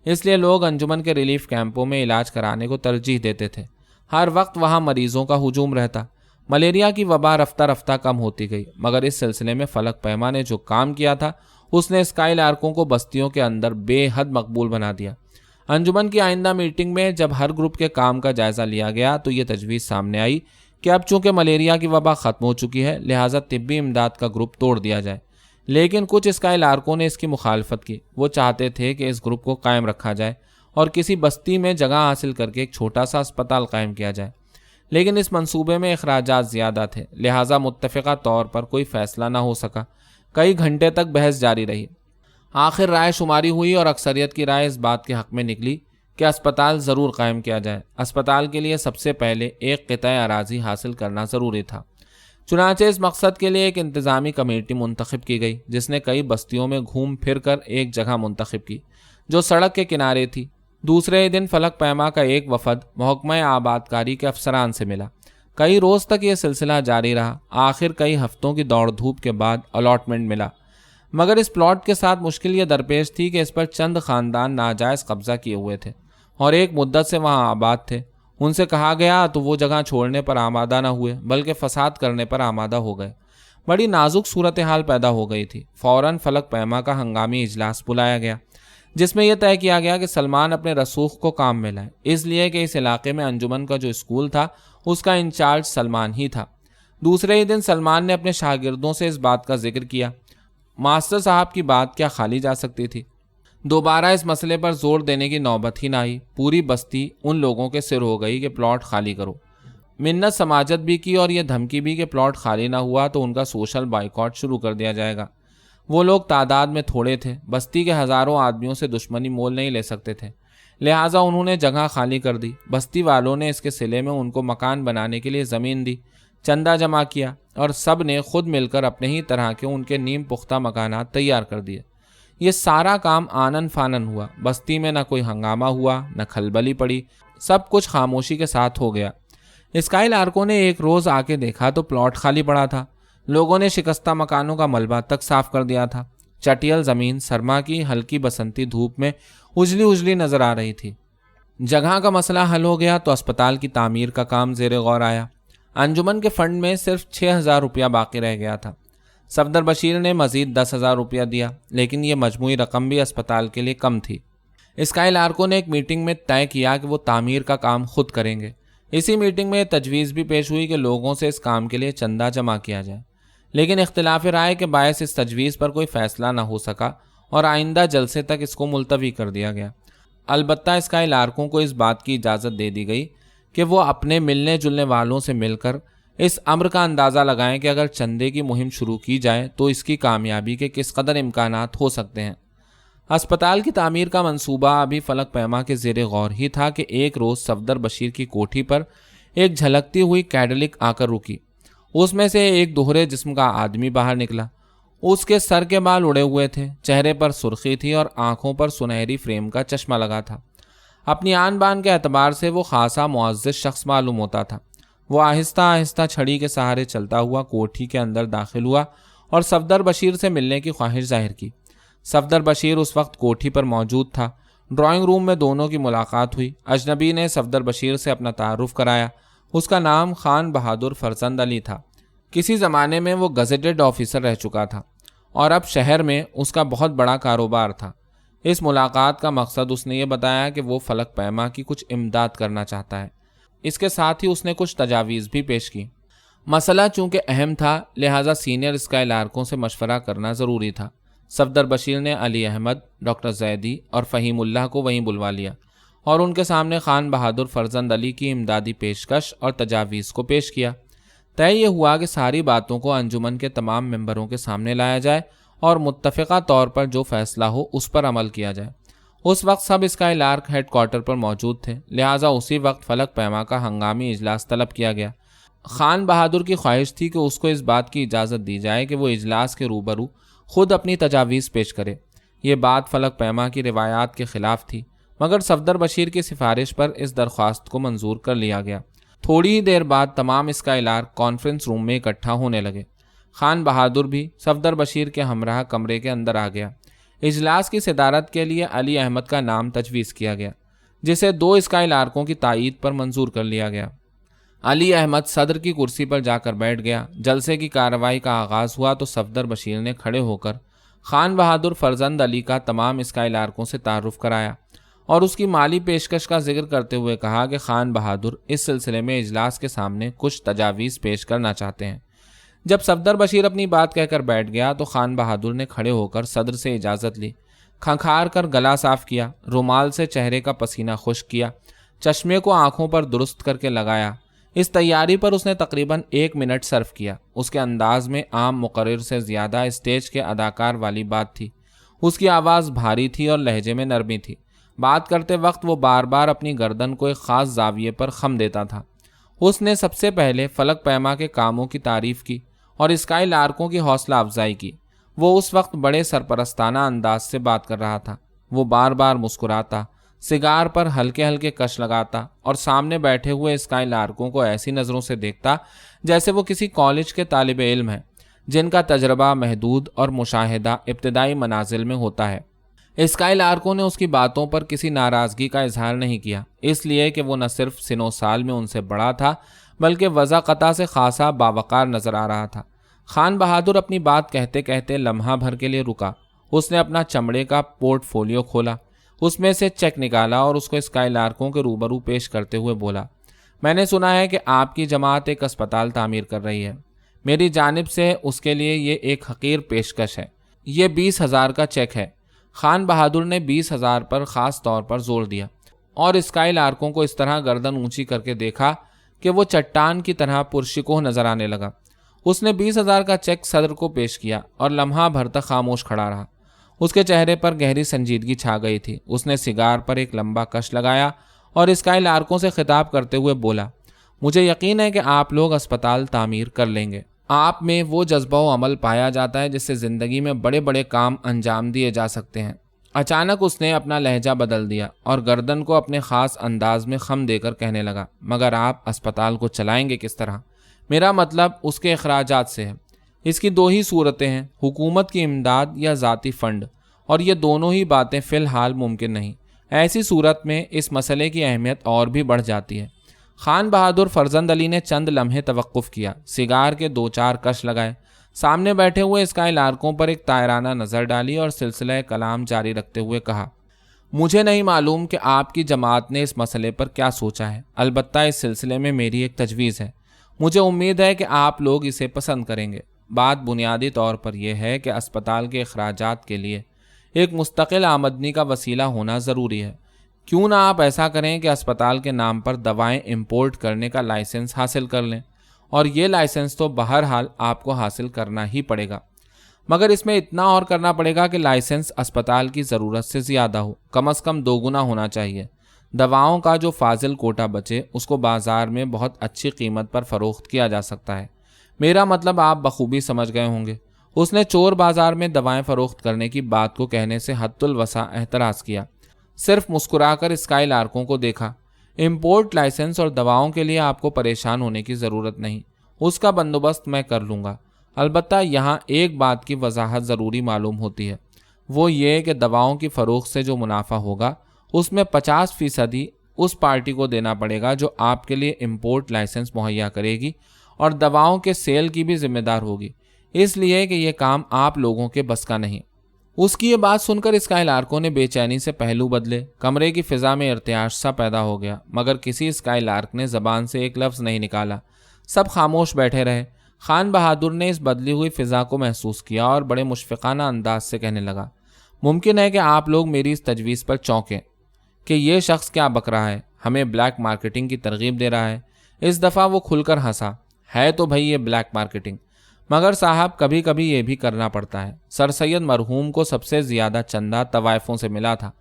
اس لیے لوگ انجمن کے ریلیف کیمپوں میں علاج کرانے کو ترجیح دیتے تھے۔ ہر وقت وہاں مریضوں کا ہجوم رہتا۔ ملیریا کی وبا رفتہ رفتہ کم ہوتی گئی، مگر اس سلسلے میں فلک پیما نے جو کام کیا تھا اس نے اسکائی لارکوں کو بستیوں کے اندر بے حد مقبول بنا دیا۔ انجمن کی آئندہ میٹنگ میں جب ہر گروپ کے کام کا جائزہ لیا گیا تو یہ تجویز سامنے آئی کہ اب چونکہ ملیریا کی وبا ختم ہو چکی ہے لہٰذا طبی امداد کا گروپ توڑ دیا جائے۔ لیکن کچھ اسکائی لارکوں نے اس کی مخالفت کی۔ وہ چاہتے تھے کہ اس گروپ کو قائم رکھا جائے اور کسی بستی میں جگہ حاصل کر کے ایک چھوٹا سا اسپتال قائم کیا جائے، لیکن اس منصوبے میں اخراجات زیادہ تھے، لہٰذا متفقہ طور پر کوئی فیصلہ نہ ہو سکا۔ کئی گھنٹے تک بحث جاری رہی۔ آخر رائے شماری ہوئی اور اکثریت کی رائے اس بات کے حق میں نکلی کہ اسپتال ضرور قائم کیا جائے۔ اسپتال کے لیے سب سے پہلے ایک قطعہ اراضی حاصل کرنا ضروری تھا۔ چنانچہ اس مقصد کے لیے ایک انتظامی کمیٹی منتخب کی گئی جس نے کئی بستیوں میں گھوم پھر کر ایک جگہ منتخب کی جو سڑک کے کنارے تھی۔ دوسرے دن فلک پیما کا ایک وفد محکمہ آبادکاری کے افسران سے ملا۔ کئی روز تک یہ سلسلہ جاری رہا۔ آخر کئی ہفتوں کی دوڑ دھوپ کے بعد الاٹمنٹ ملا، مگر اس پلاٹ کے ساتھ مشکل یہ درپیش تھی کہ اس پر چند خاندان ناجائز قبضہ کیے ہوئے تھے اور ایک مدت سے وہاں آباد تھے۔ ان سے کہا گیا تو وہ جگہ چھوڑنے پر آمادہ نہ ہوئے بلکہ فساد کرنے پر آمادہ ہو گئے۔ بڑی نازک صورتحال پیدا ہو گئی تھی۔ فوراً فلک پیما کا ہنگامی اجلاس بلایا گیا جس میں یہ طے کیا گیا کہ سلمان اپنے رسوخ کو کام میں لائے، اس لیے کہ اس علاقے میں انجمن کا جو اسکول تھا اس کا انچارج سلمان ہی تھا۔ دوسرے ہی دن سلمان نے اپنے شاگردوں سے اس بات کا ذکر کیا۔ ماسٹر صاحب کی بات کیا خالی جا سکتی تھی؟ دوبارہ اس مسئلے پر زور دینے کی نوبت ہی نہ آئی۔ پوری بستی ان لوگوں کے سر ہو گئی کہ پلاٹ خالی کرو۔ منت سماجت بھی کی اور یہ دھمکی بھی کہ پلاٹ خالی نہ ہوا تو ان کا سوشل بائیکاٹ شروع کر دیا جائے گا۔ وہ لوگ تعداد میں تھوڑے تھے، بستی کے ہزاروں آدمیوں سے دشمنی مول نہیں لے سکتے تھے، لہٰذا انہوں نے جگہ خالی کر دی۔ بستی والوں نے اس کے صلے میں ان کو مکان بنانے کے لیے زمین دی، چندہ جمع کیا اور سب نے خود مل کر اپنے ہی طرح کے ان کے نیم پختہ مکانات تیار کر دیے۔ یہ سارا کام آنن فانن ہوا۔ بستی میں نہ کوئی ہنگامہ ہوا، نہ کھلبلی پڑی، سب کچھ خاموشی کے ساتھ ہو گیا۔ اسکائی لارکوں نے ایک روز آ کے دیکھا تو پلاٹ خالی پڑا تھا۔ لوگوں نے شکستہ مکانوں کا ملبہ تک صاف کر دیا تھا۔ چٹیل زمین سرما کی ہلکی بسنتی دھوپ میں اجلی اجلی نظر آ رہی تھی۔ جگہ کا مسئلہ حل ہو گیا تو اسپتال کی تعمیر کا کام زیر غور آیا۔ انجمن کے فنڈ میں صرف 6000 روپیہ باقی رہ گیا تھا۔ صفدر بشیر نے مزید 10,000 روپیہ دیا، لیکن یہ مجموعی رقم بھی اسپتال کے لیے کم تھی۔ اسکائی لارکوں نے ایک میٹنگ میں طے کیا کہ وہ تعمیر کا کام خود کریں گے۔ اسی میٹنگ میں تجویز بھی پیش ہوئی کہ لوگوں سے اس کام کے لیے چندہ جمع کیا جائے، لیکن اختلاف رائے کے باعث اس تجویز پر کوئی فیصلہ نہ ہو سکا اور آئندہ جلسے تک اس کو ملتوی کر دیا گیا۔ البتہ اسکائی لارکوں کو اس بات کی اجازت دے دی گئی کہ وہ اپنے ملنے جلنے والوں سے مل کر اس امر کا اندازہ لگائیں کہ اگر چندے کی مہم شروع کی جائے تو اس کی کامیابی کے کس قدر امکانات ہو سکتے ہیں۔ اسپتال کی تعمیر کا منصوبہ ابھی فلک پیما کے زیر غور ہی تھا کہ ایک روز صفدر بشیر کی کوٹھی پر ایک جھلکتی ہوئی کیڈلک آ کر رکی۔ اس میں سے ایک دوہرے جسم کا آدمی باہر نکلا۔ اس کے سر کے بال اڑے ہوئے تھے، چہرے پر سرخی تھی اور آنکھوں پر سنہری فریم کا چشمہ لگا تھا۔ اپنی آن بان کے اعتبار سے وہ خاصا معزز شخص معلوم ہوتا تھا۔ وہ آہستہ آہستہ چھڑی کے سہارے چلتا ہوا کوٹھی کے اندر داخل ہوا اور صفدر بشیر سے ملنے کی خواہش ظاہر کی۔ صفدر بشیر اس وقت کوٹھی پر موجود تھا۔ ڈرائنگ روم میں دونوں کی ملاقات ہوئی۔ اجنبی نے صفدر بشیر سے اپنا تعارف کرایا۔ اس کا نام خان بہادر فرزند علی تھا۔ کسی زمانے میں وہ گزیٹڈ آفیسر رہ چکا تھا اور اب شہر میں اس کا بہت بڑا کاروبار تھا۔ اس ملاقات کا مقصد اس نے یہ بتایا کہ وہ فلک پیما کی کچھ امداد کرنا چاہتا ہے۔ اس کے ساتھ ہی اس نے کچھ تجاویز بھی پیش کی۔ مسئلہ چونکہ اہم تھا لہٰذا سینئر اسکائی لارکوں سے مشورہ کرنا ضروری تھا۔ صفدر بشیر نے علی احمد، ڈاکٹر زیدی اور فہیم اللہ کو وہیں بلوا لیا اور ان کے سامنے خان بہادر فرزند علی کی امدادی پیشکش اور تجاویز کو پیش کیا۔ طے یہ ہوا کہ ساری باتوں کو انجمن کے تمام ممبروں کے سامنے لایا جائے اور متفقہ طور پر جو فیصلہ ہو اس پر عمل کیا جائے۔ اس وقت سب اسکائی لارک ہیڈ کوارٹر پر موجود تھے، لہٰذا اسی وقت فلک پیما کا ہنگامی اجلاس طلب کیا گیا۔ خان بہادر کی خواہش تھی کہ اس کو اس بات کی اجازت دی جائے کہ وہ اجلاس کے روبرو خود اپنی تجاویز پیش کرے۔ یہ بات فلک پیما کی روایات کے خلاف تھی، مگر صفدر بشیر کی سفارش پر اس درخواست کو منظور کر لیا گیا۔ تھوڑی ہی دیر بعد تمام اسکائی لارک کانفرنس روم میں اکٹھا ہونے لگے۔ خان بہادر بھی صفدر بشیر کے ہمراہ کمرے کے اندر آ گیا۔ اجلاس کی صدارت کے لیے علی احمد کا نام تجویز کیا گیا، جسے 2 اسکائی لارکوں کی تائید پر منظور کر لیا گیا۔ علی احمد صدر کی کرسی پر جا کر بیٹھ گیا۔ جلسے کی کارروائی کا آغاز ہوا تو صفدر بشیر نے کھڑے ہو کر خان بہادر فرزند علی کا تمام اسکائی لارکوں سے تعارف کرایا اور اس کی مالی پیشکش کا ذکر کرتے ہوئے کہا کہ خان بہادر اس سلسلے میں اجلاس کے سامنے کچھ تجاویز پیش کرنا چاہتے ہیں۔ جب صفدر بشیر اپنی بات کہہ کر بیٹھ گیا تو خان بہادر نے کھڑے ہو کر صدر سے اجازت لی، کھنکھار کر گلا صاف کیا، رومال سے چہرے کا پسینہ خشک کیا، چشمے کو آنکھوں پر درست کر کے لگایا۔ اس تیاری پر اس نے تقریباً 1 منٹ صرف کیا۔ اس کے انداز میں عام مقرر سے زیادہ اسٹیج کے اداکار والی بات تھی۔ اس کی آواز بھاری تھی اور لہجے میں نرمی تھی۔ بات کرتے وقت وہ بار بار اپنی گردن کو ایک خاص زاویے پر خم دیتا تھا۔ اس نے سب سے پہلے فلک پیما کے کاموں کی تعریف کی اور اسکائی لارکوں کی حوصلہ افزائی کی۔ وہ اس وقت بڑے سرپرستانہ انداز سے بات کر رہا تھا۔ وہ بار بار مسکراتا، سگار پر ہلکے ہلکے کش لگاتا اور سامنے بیٹھے ہوئے اسکائی لارکوں کو ایسی نظروں سے دیکھتا جیسے وہ کسی کالج کے طالب علم ہیں جن کا تجربہ محدود اور مشاہدہ ابتدائی منازل میں ہوتا ہے۔ اسکائی لارکوں نے اس کی باتوں پر کسی ناراضگی کا اظہار نہیں کیا، اس لیے کہ وہ نہ صرف سن و سال میں ان سے بڑا تھا بلکہ وضاقتہ سے خاصا باوقار نظر آ رہا تھا۔ خان بہادر اپنی بات کہتے کہتے لمحہ بھر کے لیے رکا۔ اس نے اپنا چمڑے کا پورٹ فولیو کھولا، اس میں سے چیک نکالا اور اس کو اسکائی لارکوں کے روبرو پیش کرتے ہوئے بولا، میں نے سنا ہے کہ آپ کی جماعت ایک اسپتال تعمیر کر رہی ہے۔ میری جانب سے اس کے لیے یہ ایک حقیر پیشکش ہے۔ یہ 20,000 کا چیک ہے۔ خان بہادر نے 20,000 پر خاص طور پر زور دیا اور اسکائی لارکوں کو اس طرح گردن اونچی کر کے دیکھا کہ وہ چٹان کی طرح پرشکوہ نظر آنے لگا۔ اس نے 20,000 کا چیک صدر کو پیش کیا اور لمحہ بھر تک خاموش کھڑا رہا۔ اس کے چہرے پر گہری سنجیدگی چھا گئی تھی۔ اس نے سگار پر ایک لمبا کش لگایا اور اسکائی لارکوں سے خطاب کرتے ہوئے بولا، مجھے یقین ہے کہ آپ لوگ اسپتال تعمیر کر لیں گے۔ آپ میں وہ جذبہ و عمل پایا جاتا ہے جس سے زندگی میں بڑے بڑے کام انجام دیے جا سکتے ہیں۔ اچانک اس نے اپنا لہجہ بدل دیا اور گردن کو اپنے خاص انداز میں خم دے کر کہنے لگا، مگر آپ اسپتال کو چلائیں گے کس طرح؟ میرا مطلب اس کے اخراجات سے ہے۔ اس کی 2 ہی صورتیں ہیں، حکومت کی امداد یا ذاتی فنڈ، اور یہ دونوں ہی باتیں فی الحال ممکن نہیں۔ ایسی صورت میں اس مسئلے کی اہمیت اور بھی بڑھ جاتی ہے۔ خان بہادر فرزند علی نے چند لمحے توقف کیا، سگار کے 2-4 کش لگائے، سامنے بیٹھے ہوئے اسکائی لارکوں پر ایک طائرانہ نظر ڈالی اور سلسلہ کلام جاری رکھتے ہوئے کہا، مجھے نہیں معلوم کہ آپ کی جماعت نے اس مسئلے پر کیا سوچا ہے، البتہ اس سلسلے میں میری ایک تجویز ہے۔ مجھے امید ہے کہ آپ لوگ اسے پسند کریں گے۔ بات بنیادی طور پر یہ ہے کہ اسپتال کے اخراجات کے لیے ایک مستقل آمدنی کا وسیلہ ہونا ضروری ہے۔ کیوں نہ آپ ایسا کریں کہ اسپتال کے نام پر دوائیں امپورٹ کرنے کا لائسنس حاصل کر لیں، اور یہ لائسنس تو بہرحال آپ کو حاصل کرنا ہی پڑے گا، مگر اس میں اتنا اور کرنا پڑے گا کہ لائسنس اسپتال کی ضرورت سے زیادہ ہو، کم از کم 2 گنا ہونا چاہیے۔ دواؤں کا جو فاضل کوٹا بچے اس کو بازار میں بہت اچھی قیمت پر فروخت کیا جا سکتا ہے۔ میرا مطلب آپ بخوبی سمجھ گئے ہوں گے۔ اس نے چور بازار میں دوائیں فروخت کرنے کی بات کو کہنے سے حد الوسع اعتراض کیا، صرف مسکرا کر اسکائی لارکوں کو دیکھا۔ امپورٹ لائسنس اور دواؤں کے لیے آپ کو پریشان ہونے کی ضرورت نہیں، اس کا بندوبست میں کر لوں گا۔ البتہ یہاں ایک بات کی وضاحت ضروری معلوم ہوتی ہے، وہ یہ کہ دواؤں کی فروخت سے جو منافع ہوگا اس میں 50% اس پارٹی کو دینا پڑے گا جو آپ کے لیے امپورٹ لائسنس مہیا کرے گی اور دواؤں کے سیل کی بھی ذمہ دار ہوگی، اس لیے کہ یہ کام آپ لوگوں کے بس کا نہیں۔ اس کی یہ بات سن کر اسکائی لارکوں نے بے چینی سے پہلو بدلے۔ کمرے کی فضا میں ارتعاش سا پیدا ہو گیا، مگر کسی اسکائی لارک نے زبان سے ایک لفظ نہیں نکالا۔ سب خاموش بیٹھے رہے۔ خان بہادر نے اس بدلی ہوئی فضا کو محسوس کیا اور بڑے مشفقانہ انداز سے کہنے لگا، ممکن ہے کہ آپ لوگ میری اس تجویز پر چونکیں کہ یہ شخص کیا بک رہا ہے، ہمیں بلیک مارکیٹنگ کی ترغیب دے رہا ہے۔ اس دفعہ وہ کھل کر ہنسا، ہے تو بھئی یہ بلیک مارکیٹنگ، مگر صاحب کبھی کبھی یہ بھی کرنا پڑتا ہے۔ سر سید مرحوم کو سب سے زیادہ چندہ طوائفوں سے ملا تھا۔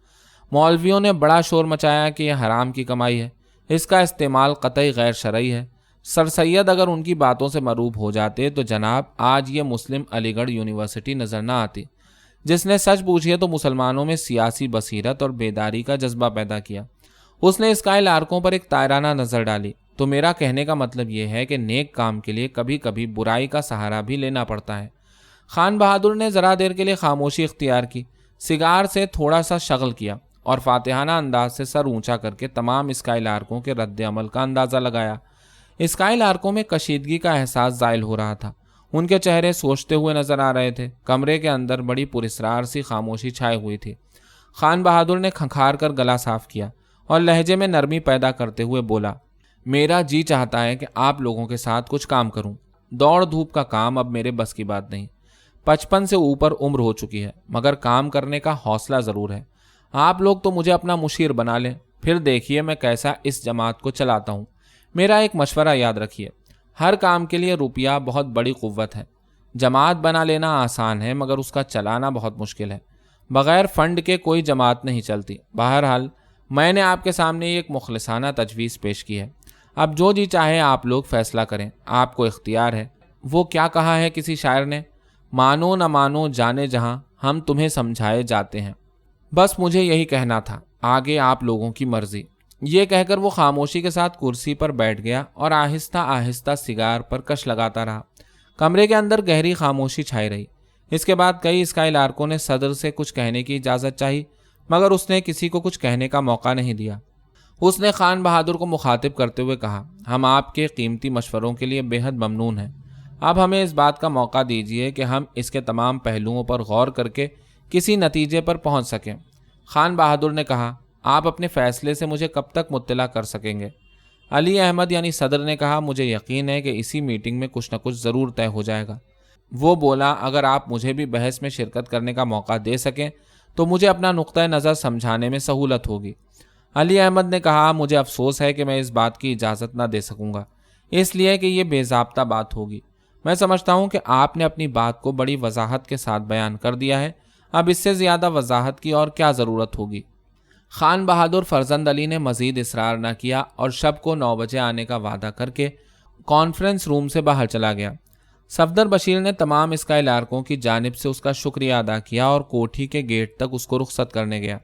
مولویوں نے بڑا شور مچایا کہ یہ حرام کی کمائی ہے، اس کا استعمال قطعی غیر شرعی ہے۔ سر سید اگر ان کی باتوں سے مروب ہو جاتے تو جناب آج یہ مسلم علی گڑھ یونیورسٹی نظر نہ آتی۔ جس نے سچ پوچھئے تو مسلمانوں میں سیاسی بصیرت اور بیداری کا جذبہ پیدا کیا۔ اس نے اسکائی لارکوں پر ایک تائرانہ نظر ڈالی۔ تو میرا کہنے کا مطلب یہ ہے کہ نیک کام کے لیے کبھی کبھی برائی کا سہارا بھی لینا پڑتا ہے۔ خان بہادر نے ذرا دیر کے لیے خاموشی اختیار کی، سگار سے تھوڑا سا شغل کیا اور فاتحانہ انداز سے سر اونچا کر کے تمام اسکائی لارکوں کے رد عمل کا اندازہ لگایا۔ اسکائی لارکوں میں کشیدگی کا احساس زائل ہو رہا تھا، ان کے چہرے سوچتے ہوئے نظر آ رہے تھے۔ کمرے کے اندر بڑی پراسرار سی خاموشی چھائے ہوئی تھی۔ خان بہادر نے کھنکھار کر گلا صاف کیا اور لہجے میں نرمی پیدا کرتے ہوئے بولا، میرا جی چاہتا ہے کہ آپ لوگوں کے ساتھ کچھ کام کروں۔ دوڑ دھوپ کا کام اب میرے بس کی بات نہیں۔ 55 سے اوپر عمر ہو چکی ہے، مگر کام کرنے کا حوصلہ ضرور ہے۔ آپ لوگ تو مجھے اپنا مشیر بنا لیں، پھر دیکھیے میں کیسا اس جماعت کو چلاتا ہوں۔ میرا ایک مشورہ یاد رکھیے، ہر کام کے لیے روپیہ بہت بڑی قوت ہے۔ جماعت بنا لینا آسان ہے، مگر اس کا چلانا بہت مشکل ہے۔ بغیر فنڈ کے کوئی جماعت نہیں چلتی۔ بہرحال میں نے آپ کے سامنے ایک مخلصانہ تجویز پیش کی ہے، اب جو جی چاہے آپ لوگ فیصلہ کریں، آپ کو اختیار ہے۔ وہ کیا کہا ہے کسی شاعر نے، مانو نہ مانو جانے جہاں، ہم تمہیں سمجھائے جاتے ہیں۔ بس مجھے یہی کہنا تھا، آگے آپ لوگوں کی مرضی۔ یہ کہہ کر وہ خاموشی کے ساتھ کرسی پر بیٹھ گیا اور آہستہ آہستہ سگار پر کش لگاتا رہا۔ کمرے کے اندر گہری خاموشی چھائی رہی۔ اس کے بعد کئی اسکائی لارکوں نے صدر سے کچھ کہنے کی اجازت چاہی، مگر اس نے کسی کو کچھ کہنے کا موقع نہیں دیا۔ اس نے خان بہادر کو مخاطب کرتے ہوئے کہا، ہم آپ کے قیمتی مشوروں کے لیے بے حد ممنون ہیں۔ اب ہمیں اس بات کا موقع دیجیے کہ ہم اس کے تمام پہلوؤں پر غور کر کے کسی نتیجے پر پہنچ سکیں۔ خان بہادر نے کہا، آپ اپنے فیصلے سے مجھے کب تک مطلع کر سکیں گے؟ علی احمد یعنی صدر نے کہا، مجھے یقین ہے کہ اسی میٹنگ میں کچھ نہ کچھ ضرور طے ہو جائے گا۔ وہ بولا، اگر آپ مجھے بھی بحث میں شرکت کرنے کا موقع دے سکیں تو مجھے اپنا نقطہ نظر سمجھانے میں سہولت ہوگی۔ علی احمد نے کہا، مجھے افسوس ہے کہ میں اس بات کی اجازت نہ دے سکوں گا، اس لیے کہ یہ بے ضابطہ بات ہوگی۔ میں سمجھتا ہوں کہ آپ نے اپنی بات کو بڑی وضاحت کے ساتھ بیان کر دیا ہے، اب اس سے زیادہ وضاحت کی اور کیا ضرورت ہوگی؟ خان بہادر فرزند علی نے مزید اصرار نہ کیا اور شب کو 9 بجے آنے کا وعدہ کر کے کانفرنس روم سے باہر چلا گیا۔ صفدر بشیر نے تمام اسکائی لارکوں کی جانب سے اس کا شکریہ ادا کیا اور کوٹھی کے گیٹ تک اس کو رخصت کرنے گیا۔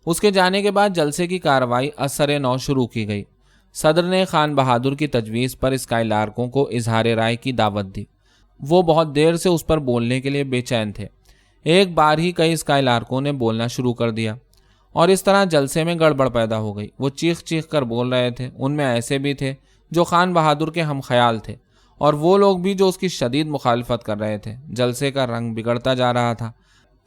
اس کے جانے کے بعد جلسے کی کارروائی اثر 9 شروع کی گئی۔ صدر نے خان بہادر کی تجویز پر اسکائی لارکوں کو اظہار رائے کی دعوت دی۔ وہ بہت دیر سے اس پر بولنے کے لیے بے چین تھے۔ ایک بار ہی کئی اسکائی لارکوں نے بولنا شروع کر دیا اور اس طرح جلسے میں گڑبڑ پیدا ہو گئی۔ وہ چیخ چیخ کر بول رہے تھے، ان میں ایسے بھی تھے جو خان بہادر کے ہم خیال تھے اور وہ لوگ بھی جو اس کی شدید مخالفت کر رہے تھے۔ جلسے کا رنگ بگڑتا جا رہا تھا۔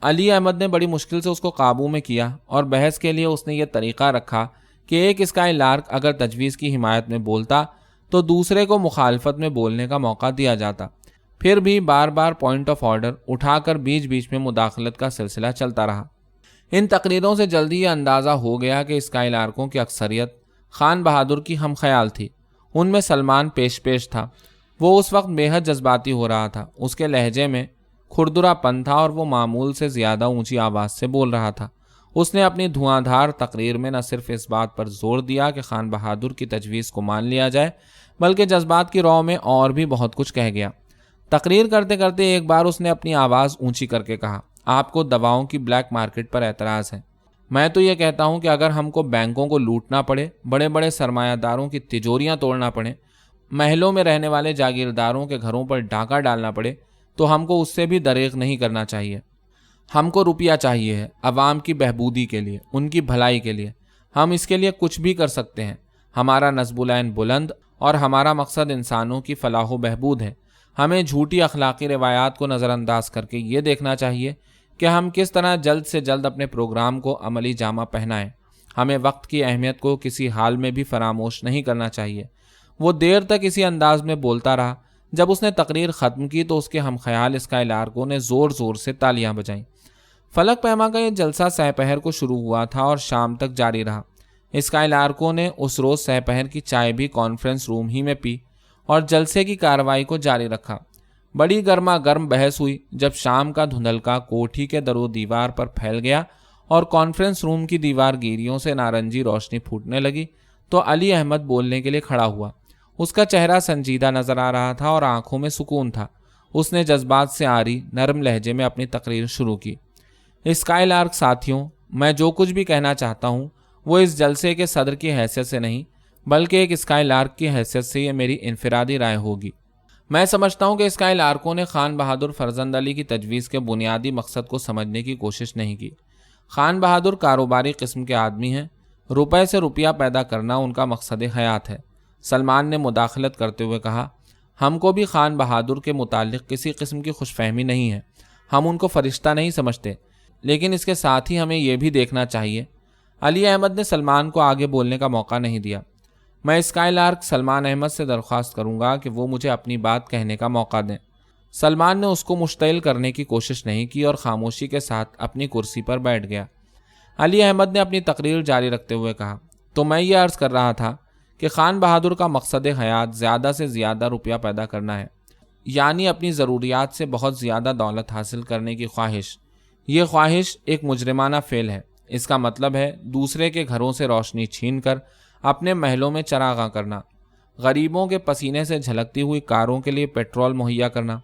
علی احمد نے بڑی مشکل سے اس کو قابو میں کیا اور بحث کے لیے اس نے یہ طریقہ رکھا کہ ایک اسکائی لارک اگر تجویز کی حمایت میں بولتا تو دوسرے کو مخالفت میں بولنے کا موقع دیا جاتا۔ پھر بھی بار بار پوائنٹ آف آرڈر اٹھا کر بیچ بیچ میں مداخلت کا سلسلہ چلتا رہا۔ ان تقریروں سے جلدی یہ اندازہ ہو گیا کہ اسکائی لارکوں کی اکثریت خان بہادر کی ہم خیال تھی۔ ان میں سلمان پیش تھا۔ وہ اس وقت بے حد جذباتی ہو رہا تھا۔ اس کے لہجے میں کھردرا پن تھا اور وہ معمول سے زیادہ اونچی آواز سے بول رہا تھا۔ اس نے اپنی دھواں دھار تقریر میں نہ صرف اس بات پر زور دیا کہ خان بہادر کی تجویز کو مان لیا جائے، بلکہ جذبات کی رو میں اور بھی بہت کچھ کہہ گیا۔ تقریر کرتے کرتے ایک بار اس نے اپنی آواز اونچی کر کے کہا، آپ کو دواؤں کی بلیک مارکیٹ پر اعتراض ہے۔ میں تو یہ کہتا ہوں کہ اگر ہم کو بینکوں کو لوٹنا پڑے، بڑے بڑے سرمایہ داروں کی تجوریاں توڑنا پڑے، محلوں میں رہنے والے جاگیرداروں کے گھروں پر ڈاکہ ڈالنا پڑے، تو ہم کو اس سے بھی دریغ نہیں کرنا چاہیے۔ ہم کو روپیہ چاہیے ہے، عوام کی بہبودی کے لیے، ان کی بھلائی کے لیے۔ ہم اس کے لیے کچھ بھی کر سکتے ہیں۔ ہمارا نصب العین بلند اور ہمارا مقصد انسانوں کی فلاح و بہبود ہے۔ ہمیں جھوٹی اخلاقی روایات کو نظر انداز کر کے یہ دیکھنا چاہیے کہ ہم کس طرح جلد سے جلد اپنے پروگرام کو عملی جامہ پہنائیں۔ ہمیں وقت کی اہمیت کو کسی حال میں بھی فراموش نہیں کرنا چاہیے۔ وہ دیر تک اسی انداز میں بولتا رہا۔ جب اس نے تقریر ختم کی تو اس کے ہم خیال اسکائی لارکوں نے زور زور سے تالیاں بجائیں۔ فلک پیما کا یہ جلسہ سحپہر کو شروع ہوا تھا اور شام تک جاری رہا۔ اسکائی لارکوں نے اس روز سحپہر کی چائے بھی کانفرنس روم ہی میں پی اور جلسے کی کارروائی کو جاری رکھا۔ بڑی گرما گرم بحث ہوئی۔ جب شام کا دھندلکا کوٹھی کے در و دیوار پر پھیل گیا اور کانفرنس روم کی دیوار گیریوں سے نارنجی روشنی پھوٹنے لگی تو علی احمد بولنے کے لیے کھڑا ہوا۔ اس کا چہرہ سنجیدہ نظر آ رہا تھا اور آنکھوں میں سکون تھا۔ اس نے جذبات سے آری نرم لہجے میں اپنی تقریر شروع کی۔ اسکائی لارک ساتھیوں، میں جو کچھ بھی کہنا چاہتا ہوں وہ اس جلسے کے صدر کی حیثیت سے نہیں بلکہ ایک اسکائی لارک کی حیثیت سے یہ میری انفرادی رائے ہوگی۔ میں سمجھتا ہوں کہ اسکائی لارکوں نے خان بہادر فرزند علی کی تجویز کے بنیادی مقصد کو سمجھنے کی کوشش نہیں کی۔ خان بہادر کاروباری قسم کے آدمی ہیں۔ روپے سے روپیہ پیدا کرنا ان کا مقصد حیات ہے۔ سلمان نے مداخلت کرتے ہوئے کہا، ہم کو بھی خان بہادر کے متعلق کسی قسم کی خوش فہمی نہیں ہے۔ ہم ان کو فرشتہ نہیں سمجھتے، لیکن اس کے ساتھ ہی ہمیں یہ بھی دیکھنا چاہیے۔ علی احمد نے سلمان کو آگے بولنے کا موقع نہیں دیا۔ میں اسکائی لارک سلمان احمد سے درخواست کروں گا کہ وہ مجھے اپنی بات کہنے کا موقع دیں۔ سلمان نے اس کو مشتعل کرنے کی کوشش نہیں کی اور خاموشی کے ساتھ اپنی کرسی پر بیٹھ گیا۔ علی احمد نے اپنی تقریر جاری رکھتے ہوئے کہا، تو میں یہ عرض کر رہا تھا کہ خان بہادر کا مقصد حیات زیادہ سے زیادہ روپیہ پیدا کرنا ہے، یعنی اپنی ضروریات سے بہت زیادہ دولت حاصل کرنے کی خواہش۔ یہ خواہش ایک مجرمانہ فعل ہے۔ اس کا مطلب ہے دوسرے کے گھروں سے روشنی چھین کر اپنے محلوں میں چراغاں کرنا، غریبوں کے پسینے سے جھلکتی ہوئی کاروں کے لیے پیٹرول مہیا کرنا،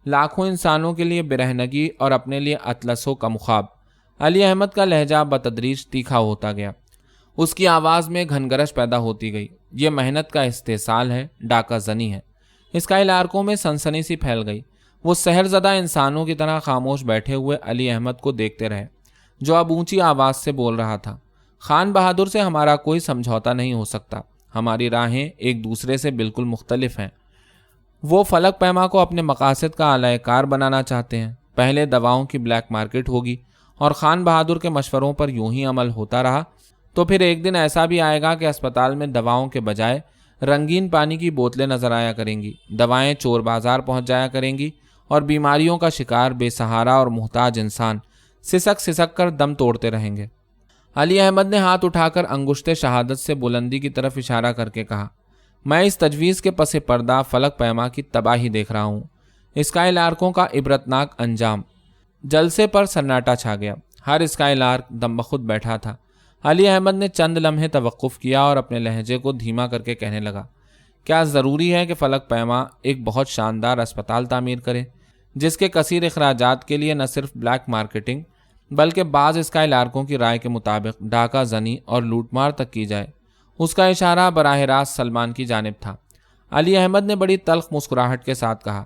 لاکھوں انسانوں کے لیے برہنگی اور اپنے لیے اطلس و کمخواب۔ علی احمد کا لہجہ بتدریج تیکھا ہوتا گیا۔ اس کی آواز میں گھنگرش پیدا ہوتی گئی۔ یہ محنت کا استحصال ہے، ڈاکہ زنی ہے۔ اسکائی لارکوں میں سنسنی سی پھیل گئی۔ وہ سحر زدہ انسانوں کی طرح خاموش بیٹھے ہوئے علی احمد کو دیکھتے رہے، جو اب اونچی آواز سے بول رہا تھا، خان بہادر سے ہمارا کوئی سمجھوتا نہیں ہو سکتا۔ ہماری راہیں ایک دوسرے سے بالکل مختلف ہیں۔ وہ فلک پیما کو اپنے مقاصد کا اعلی کار بنانا چاہتے ہیں۔ پہلے دواؤں کی بلیک مارکیٹ ہوگی اور خان بہادر کے مشوروں پر یوں ہی عمل ہوتا رہا تو پھر ایک دن ایسا بھی آئے گا کہ اسپتال میں دواؤں کے بجائے رنگین پانی کی بوتلیں نظر آیا کریں گی، دوائیں چور بازار پہنچ جایا کریں گی اور بیماریوں کا شکار بے سہارا اور محتاج انسان سسک سسک کر دم توڑتے رہیں گے۔ علی احمد نے ہاتھ اٹھا کر انگشت شہادت سے بلندی کی طرف اشارہ کر کے کہا، میں اس تجویز کے پس پردہ فلک پیما کی تباہی دیکھ رہا ہوں، اسکائی لارکوں کا عبرتناک انجام۔ جلسے پر سناٹا چھا گیا۔ ہر اسکائی لارک دم بخود بیٹھا تھا۔ علی احمد نے چند لمحے توقف کیا اور اپنے لہجے کو دھیما کر کے کہنے لگا، کیا ضروری ہے کہ فلک پیما ایک بہت شاندار اسپتال تعمیر کرے جس کے کثیر اخراجات کے لیے نہ صرف بلیک مارکیٹنگ بلکہ بعض اسکائی لارکوں کی رائے کے مطابق ڈاکہ زنی اور لوٹ مار تک کی جائے؟ اس کا اشارہ براہ راست سلمان کی جانب تھا۔ علی احمد نے بڑی تلخ مسکراہٹ کے ساتھ کہا،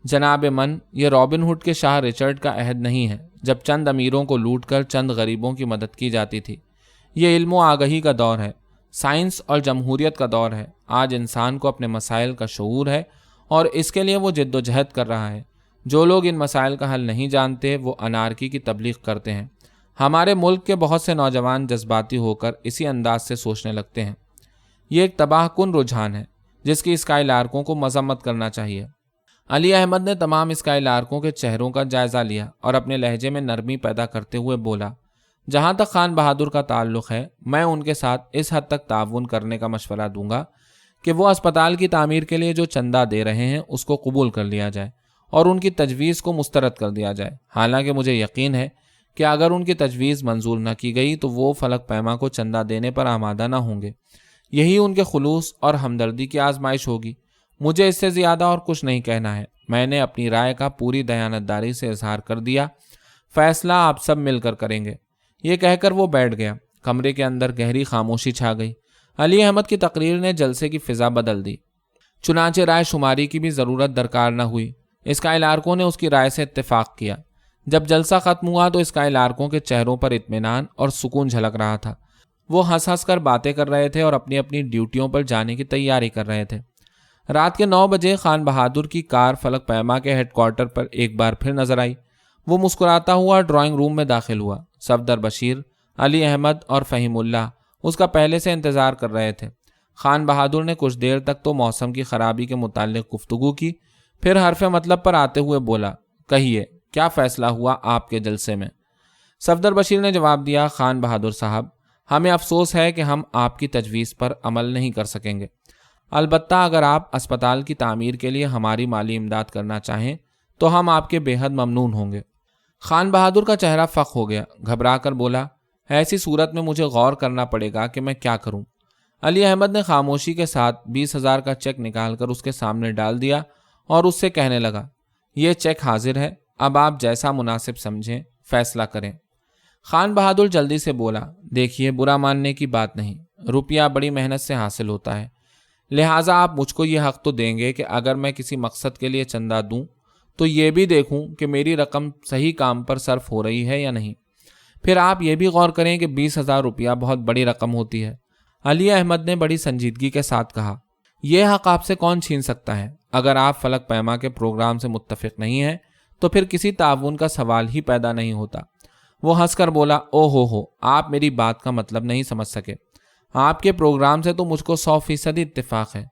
جناب من، یہ رابن ہوڈ کے شاہ رچرڈ کا عہد نہیں ہے جب چند امیروں کو لوٹ کر چند غریبوں کی مدد کی جاتی تھی۔ یہ علم و آگہی کا دور ہے، سائنس اور جمہوریت کا دور ہے۔ آج انسان کو اپنے مسائل کا شعور ہے اور اس کے لیے وہ جد و جہد کر رہا ہے۔ جو لوگ ان مسائل کا حل نہیں جانتے وہ انارکی کی تبلیغ کرتے ہیں۔ ہمارے ملک کے بہت سے نوجوان جذباتی ہو کر اسی انداز سے سوچنے لگتے ہیں۔ یہ ایک تباہ کن رجحان ہے جس کی اسکائی لارکوں کو مذمت کرنا چاہیے۔ علی احمد نے تمام اسکائی لارکوں کے چہروں کا جائزہ لیا اور اپنے لہجے میں نرمی پیدا کرتے ہوئے بولا، جہاں تک خان بہادر کا تعلق ہے، میں ان کے ساتھ اس حد تک تعاون کرنے کا مشورہ دوں گا کہ وہ اسپتال کی تعمیر کے لیے جو چندہ دے رہے ہیں اس کو قبول کر لیا جائے اور ان کی تجویز کو مسترد کر دیا جائے۔ حالانکہ مجھے یقین ہے کہ اگر ان کی تجویز منظور نہ کی گئی تو وہ فلک پیما کو چندہ دینے پر آمادہ نہ ہوں گے۔ یہی ان کے خلوص اور ہمدردی کی آزمائش ہوگی۔ مجھے اس سے زیادہ اور کچھ نہیں کہنا ہے۔ میں نے اپنی رائے کا پوری دیانتداری سے اظہار کر دیا۔ فیصلہ آپ سب مل کر کریں گے۔ یہ کہہ کر وہ بیٹھ گیا۔ کمرے کے اندر گہری خاموشی چھا گئی۔ علی احمد کی تقریر نے جلسے کی فضا بدل دی۔ چنانچہ رائے شماری کی بھی ضرورت درکار نہ ہوئی۔ اسکائی لارکوں نے اس کی رائے سے اتفاق کیا۔ جب جلسہ ختم ہوا تو اسکائی لارکوں کے چہروں پر اطمینان اور سکون جھلک رہا تھا۔ وہ ہنس ہنس کر باتیں کر رہے تھے اور اپنی اپنی ڈیوٹیوں پر جانے کی تیاری کر رہے تھے۔ رات کے 9 بجے خان بہادر کی کار فلک پیما کے ہیڈ کوارٹر پر ایک بار پھر نظر آئی۔ وہ مسکراتا ہوا ڈرائنگ روم میں داخل ہوا۔ صفدر بشیر، علی احمد اور فہیم اللہ اس کا پہلے سے انتظار کر رہے تھے۔ خان بہادر نے کچھ دیر تک تو موسم کی خرابی کے متعلق گفتگو کی، پھر حرف مطلب پر آتے ہوئے بولا، کہیے کیا فیصلہ ہوا آپ کے جلسے میں؟ صفدر بشیر نے جواب دیا، خان بہادر صاحب، ہمیں افسوس ہے کہ ہم آپ کی تجویز پر عمل نہیں کر سکیں گے، البتہ اگر آپ اسپتال کی تعمیر کے لیے ہماری مالی امداد کرنا چاہیں تو ہم آپ کے بے حد ممنون ہوں گے۔ خان بہادر کا چہرہ فق ہو گیا، گھبرا کر بولا، ایسی صورت میں مجھے غور کرنا پڑے گا کہ میں کیا کروں۔ علی احمد نے خاموشی کے ساتھ 20,000 کا چیک نکال کر اس کے سامنے ڈال دیا اور اس سے کہنے لگا، یہ چیک حاضر ہے، اب آپ جیسا مناسب سمجھیں فیصلہ کریں۔ خان بہادر جلدی سے بولا، دیکھیے برا ماننے کی بات نہیں، روپیہ بڑی محنت سے حاصل ہوتا ہے، لہٰذا آپ مجھ کو یہ حق تو دیں گے کہ اگر میں کسی مقصد کے لیے چندہ دوں تو یہ بھی دیکھوں کہ میری رقم صحیح کام پر صرف ہو رہی ہے یا نہیں۔ پھر آپ یہ بھی غور کریں کہ 20,000 روپیہ بہت بڑی رقم ہوتی ہے۔ علی احمد نے بڑی سنجیدگی کے ساتھ کہا، یہ حق آپ سے کون چھین سکتا ہے؟ اگر آپ فلک پیما کے پروگرام سے متفق نہیں ہیں تو پھر کسی تعاون کا سوال ہی پیدا نہیں ہوتا۔ وہ ہنس کر بولا، او ہو، آپ میری بات کا مطلب نہیں سمجھ سکے۔ آپ کے پروگرام سے تو مجھ کو 100% اتفاق ہے،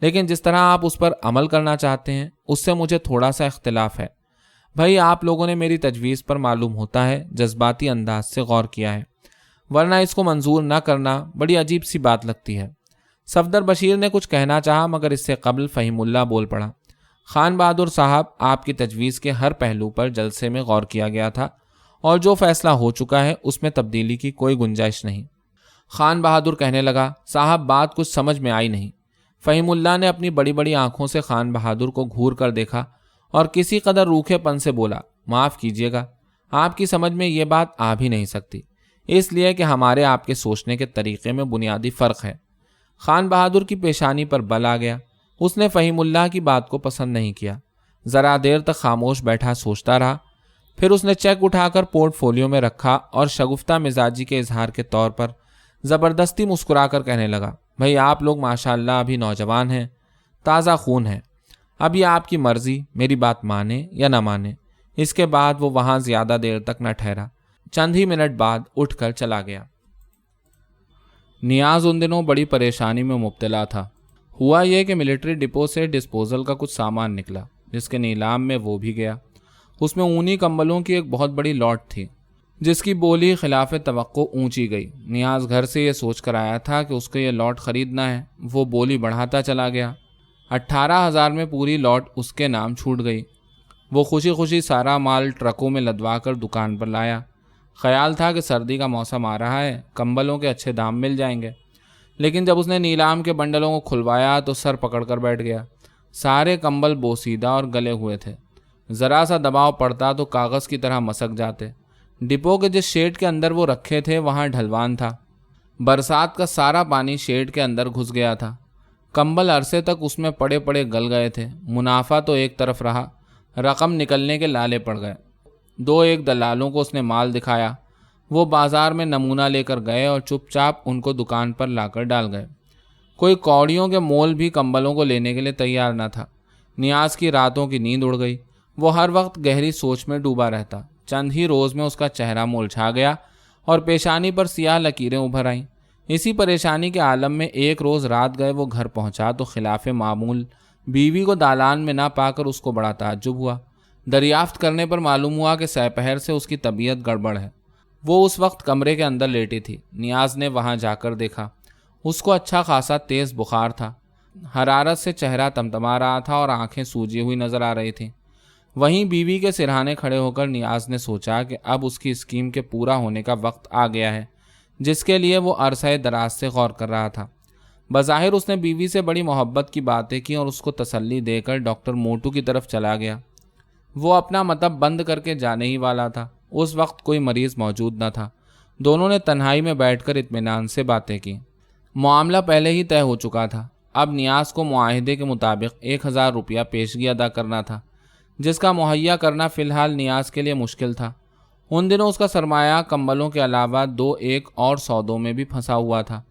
لیکن جس طرح آپ اس پر عمل کرنا چاہتے ہیں اس سے مجھے تھوڑا سا اختلاف ہے۔ بھائی آپ لوگوں نے میری تجویز پر معلوم ہوتا ہے جذباتی انداز سے غور کیا ہے، ورنہ اس کو منظور نہ کرنا بڑی عجیب سی بات لگتی ہے۔ صفدر بشیر نے کچھ کہنا چاہا مگر اس سے قبل فہیم اللہ بول پڑا، خان بہادر صاحب، آپ کی تجویز کے ہر پہلو پر جلسے میں غور کیا گیا تھا اور جو فیصلہ ہو چکا ہے اس میں تبدیلی کی کوئی گنجائش نہیں۔ خان بہادر کہنے لگا، صاحب بات کچھ سمجھ میں آئی نہیں۔ فہیم اللہ نے اپنی بڑی بڑی آنکھوں سے خان بہادر کو گھور کر دیکھا اور کسی قدر روکھے پن سے بولا، معاف کیجیے گا، آپ کی سمجھ میں یہ بات آ بھی نہیں سکتی، اس لیے کہ ہمارے آپ کے سوچنے کے طریقے میں بنیادی فرق ہے۔ خان بہادر کی پیشانی پر بل آ گیا، اس نے فہیم اللہ کی بات کو پسند نہیں کیا، ذرا دیر تک خاموش بیٹھا سوچتا رہا، پھر اس نے چیک اٹھا کر پورٹ فولیو میں رکھا اور شگفتہ مزاجی کے اظہار کے طور پر زبردستی مسکرا کر کہنے لگا، بھئی آپ لوگ ماشاءاللہ ابھی نوجوان ہیں، تازہ خون ہیں، اب یہ آپ کی مرضی میری بات مانے یا نہ مانے۔ اس کے بعد وہ وہاں زیادہ دیر تک نہ ٹھہرا، چند ہی منٹ بعد اٹھ کر چلا گیا۔ نیاز ان دنوں بڑی پریشانی میں مبتلا تھا۔ ہوا یہ کہ ملٹری ڈپو سے ڈسپوزل کا کچھ سامان نکلا جس کے نیلام میں وہ بھی گیا۔ اس میں اونی کمبلوں کی ایک بہت بڑی لاٹ تھی جس کی بولی خلاف توقع اونچی گئی۔ نیاز گھر سے یہ سوچ کر آیا تھا کہ اس کو یہ لاٹ خریدنا ہے، وہ بولی بڑھاتا چلا گیا۔ 18,000 میں پوری لاٹ اس کے نام چھوٹ گئی۔ وہ خوشی خوشی سارا مال ٹرکوں میں لدوا کر دکان پر لایا۔ خیال تھا کہ سردی کا موسم آ رہا ہے، کمبلوں کے اچھے دام مل جائیں گے، لیکن جب اس نے نیلام کے بنڈلوں کو کھلوایا تو سر پکڑ کر بیٹھ گیا۔ سارے کمبل بوسیدہ اور گلے ہوئے تھے، ذرا سا دباؤ پڑتا تو کاغذ کی طرح مسک جاتے۔ ڈپو کے جس شیڈ کے اندر وہ رکھے تھے وہاں ڈھلوان تھا، برسات کا سارا پانی شیڈ کے اندر گھس گیا تھا۔ کمبل عرصے تک اس میں پڑے پڑے گل گئے تھے۔ منافع تو ایک طرف رہا، رقم نکلنے کے لالے پڑ گئے۔ 2 دلالوں کو اس نے مال دکھایا، وہ بازار میں نمونہ لے کر گئے اور چپ چاپ ان کو دکان پر لا کر ڈال گئے۔ کوئی کوڑیوں کے مول بھی کمبلوں کو لینے کے لیے تیار نہ تھا۔ نیاز کی راتوں کی نیند اڑ گئی، وہ ہر وقت گہری سوچ میں ڈوبا رہتا۔ چند ہی روز میں اس کا چہرہ مولچھا گیا اور پیشانی پر سیاہ لکیریں ابھر آئیں۔ اسی پریشانی کے عالم میں ایک روز رات گئے وہ گھر پہنچا تو خلاف معمول بیوی کو دالان میں نہ پا کر اس کو بڑا تعجب ہوا۔ دریافت کرنے پر معلوم ہوا کہ سپہر سے اس کی طبیعت گڑبڑ ہے۔ وہ اس وقت کمرے کے اندر لیٹی تھی۔ نیاز نے وہاں جا کر دیکھا، اس کو اچھا خاصا تیز بخار تھا، حرارت سے چہرہ تمتما رہا تھا اور آنکھیں سوجی ہوئی نظر آ رہی تھیں۔ وہیں بیوی کے سرہانے کھڑے ہو کر نیاز نے سوچا کہ اب اس کی اسکیم کے پورا ہونے کا وقت آ گیا ہے جس کے لیے وہ عرصہ دراز سے غور کر رہا تھا۔ بظاہر اس نے بیوی سے بڑی محبت کی باتیں کی اور اس کو تسلی دے کر ڈاکٹر موٹو کی طرف چلا گیا۔ وہ اپنا مطب بند کر کے جانے ہی والا تھا۔ اس وقت کوئی مریض موجود نہ تھا۔ دونوں نے تنہائی میں بیٹھ کر اطمینان سے باتیں کی۔ معاملہ پہلے ہی طے ہو چکا تھا، اب نیاز کو معاہدے کے مطابق 1,000 روپیہ پیشگی ادا کرنا تھا، جس کا مہیا کرنا فی الحال نیاز کے لیے مشکل تھا۔ ان دنوں اس کا سرمایہ کمبلوں کے علاوہ 2 اور سودوں میں بھی پھنسا ہوا تھا۔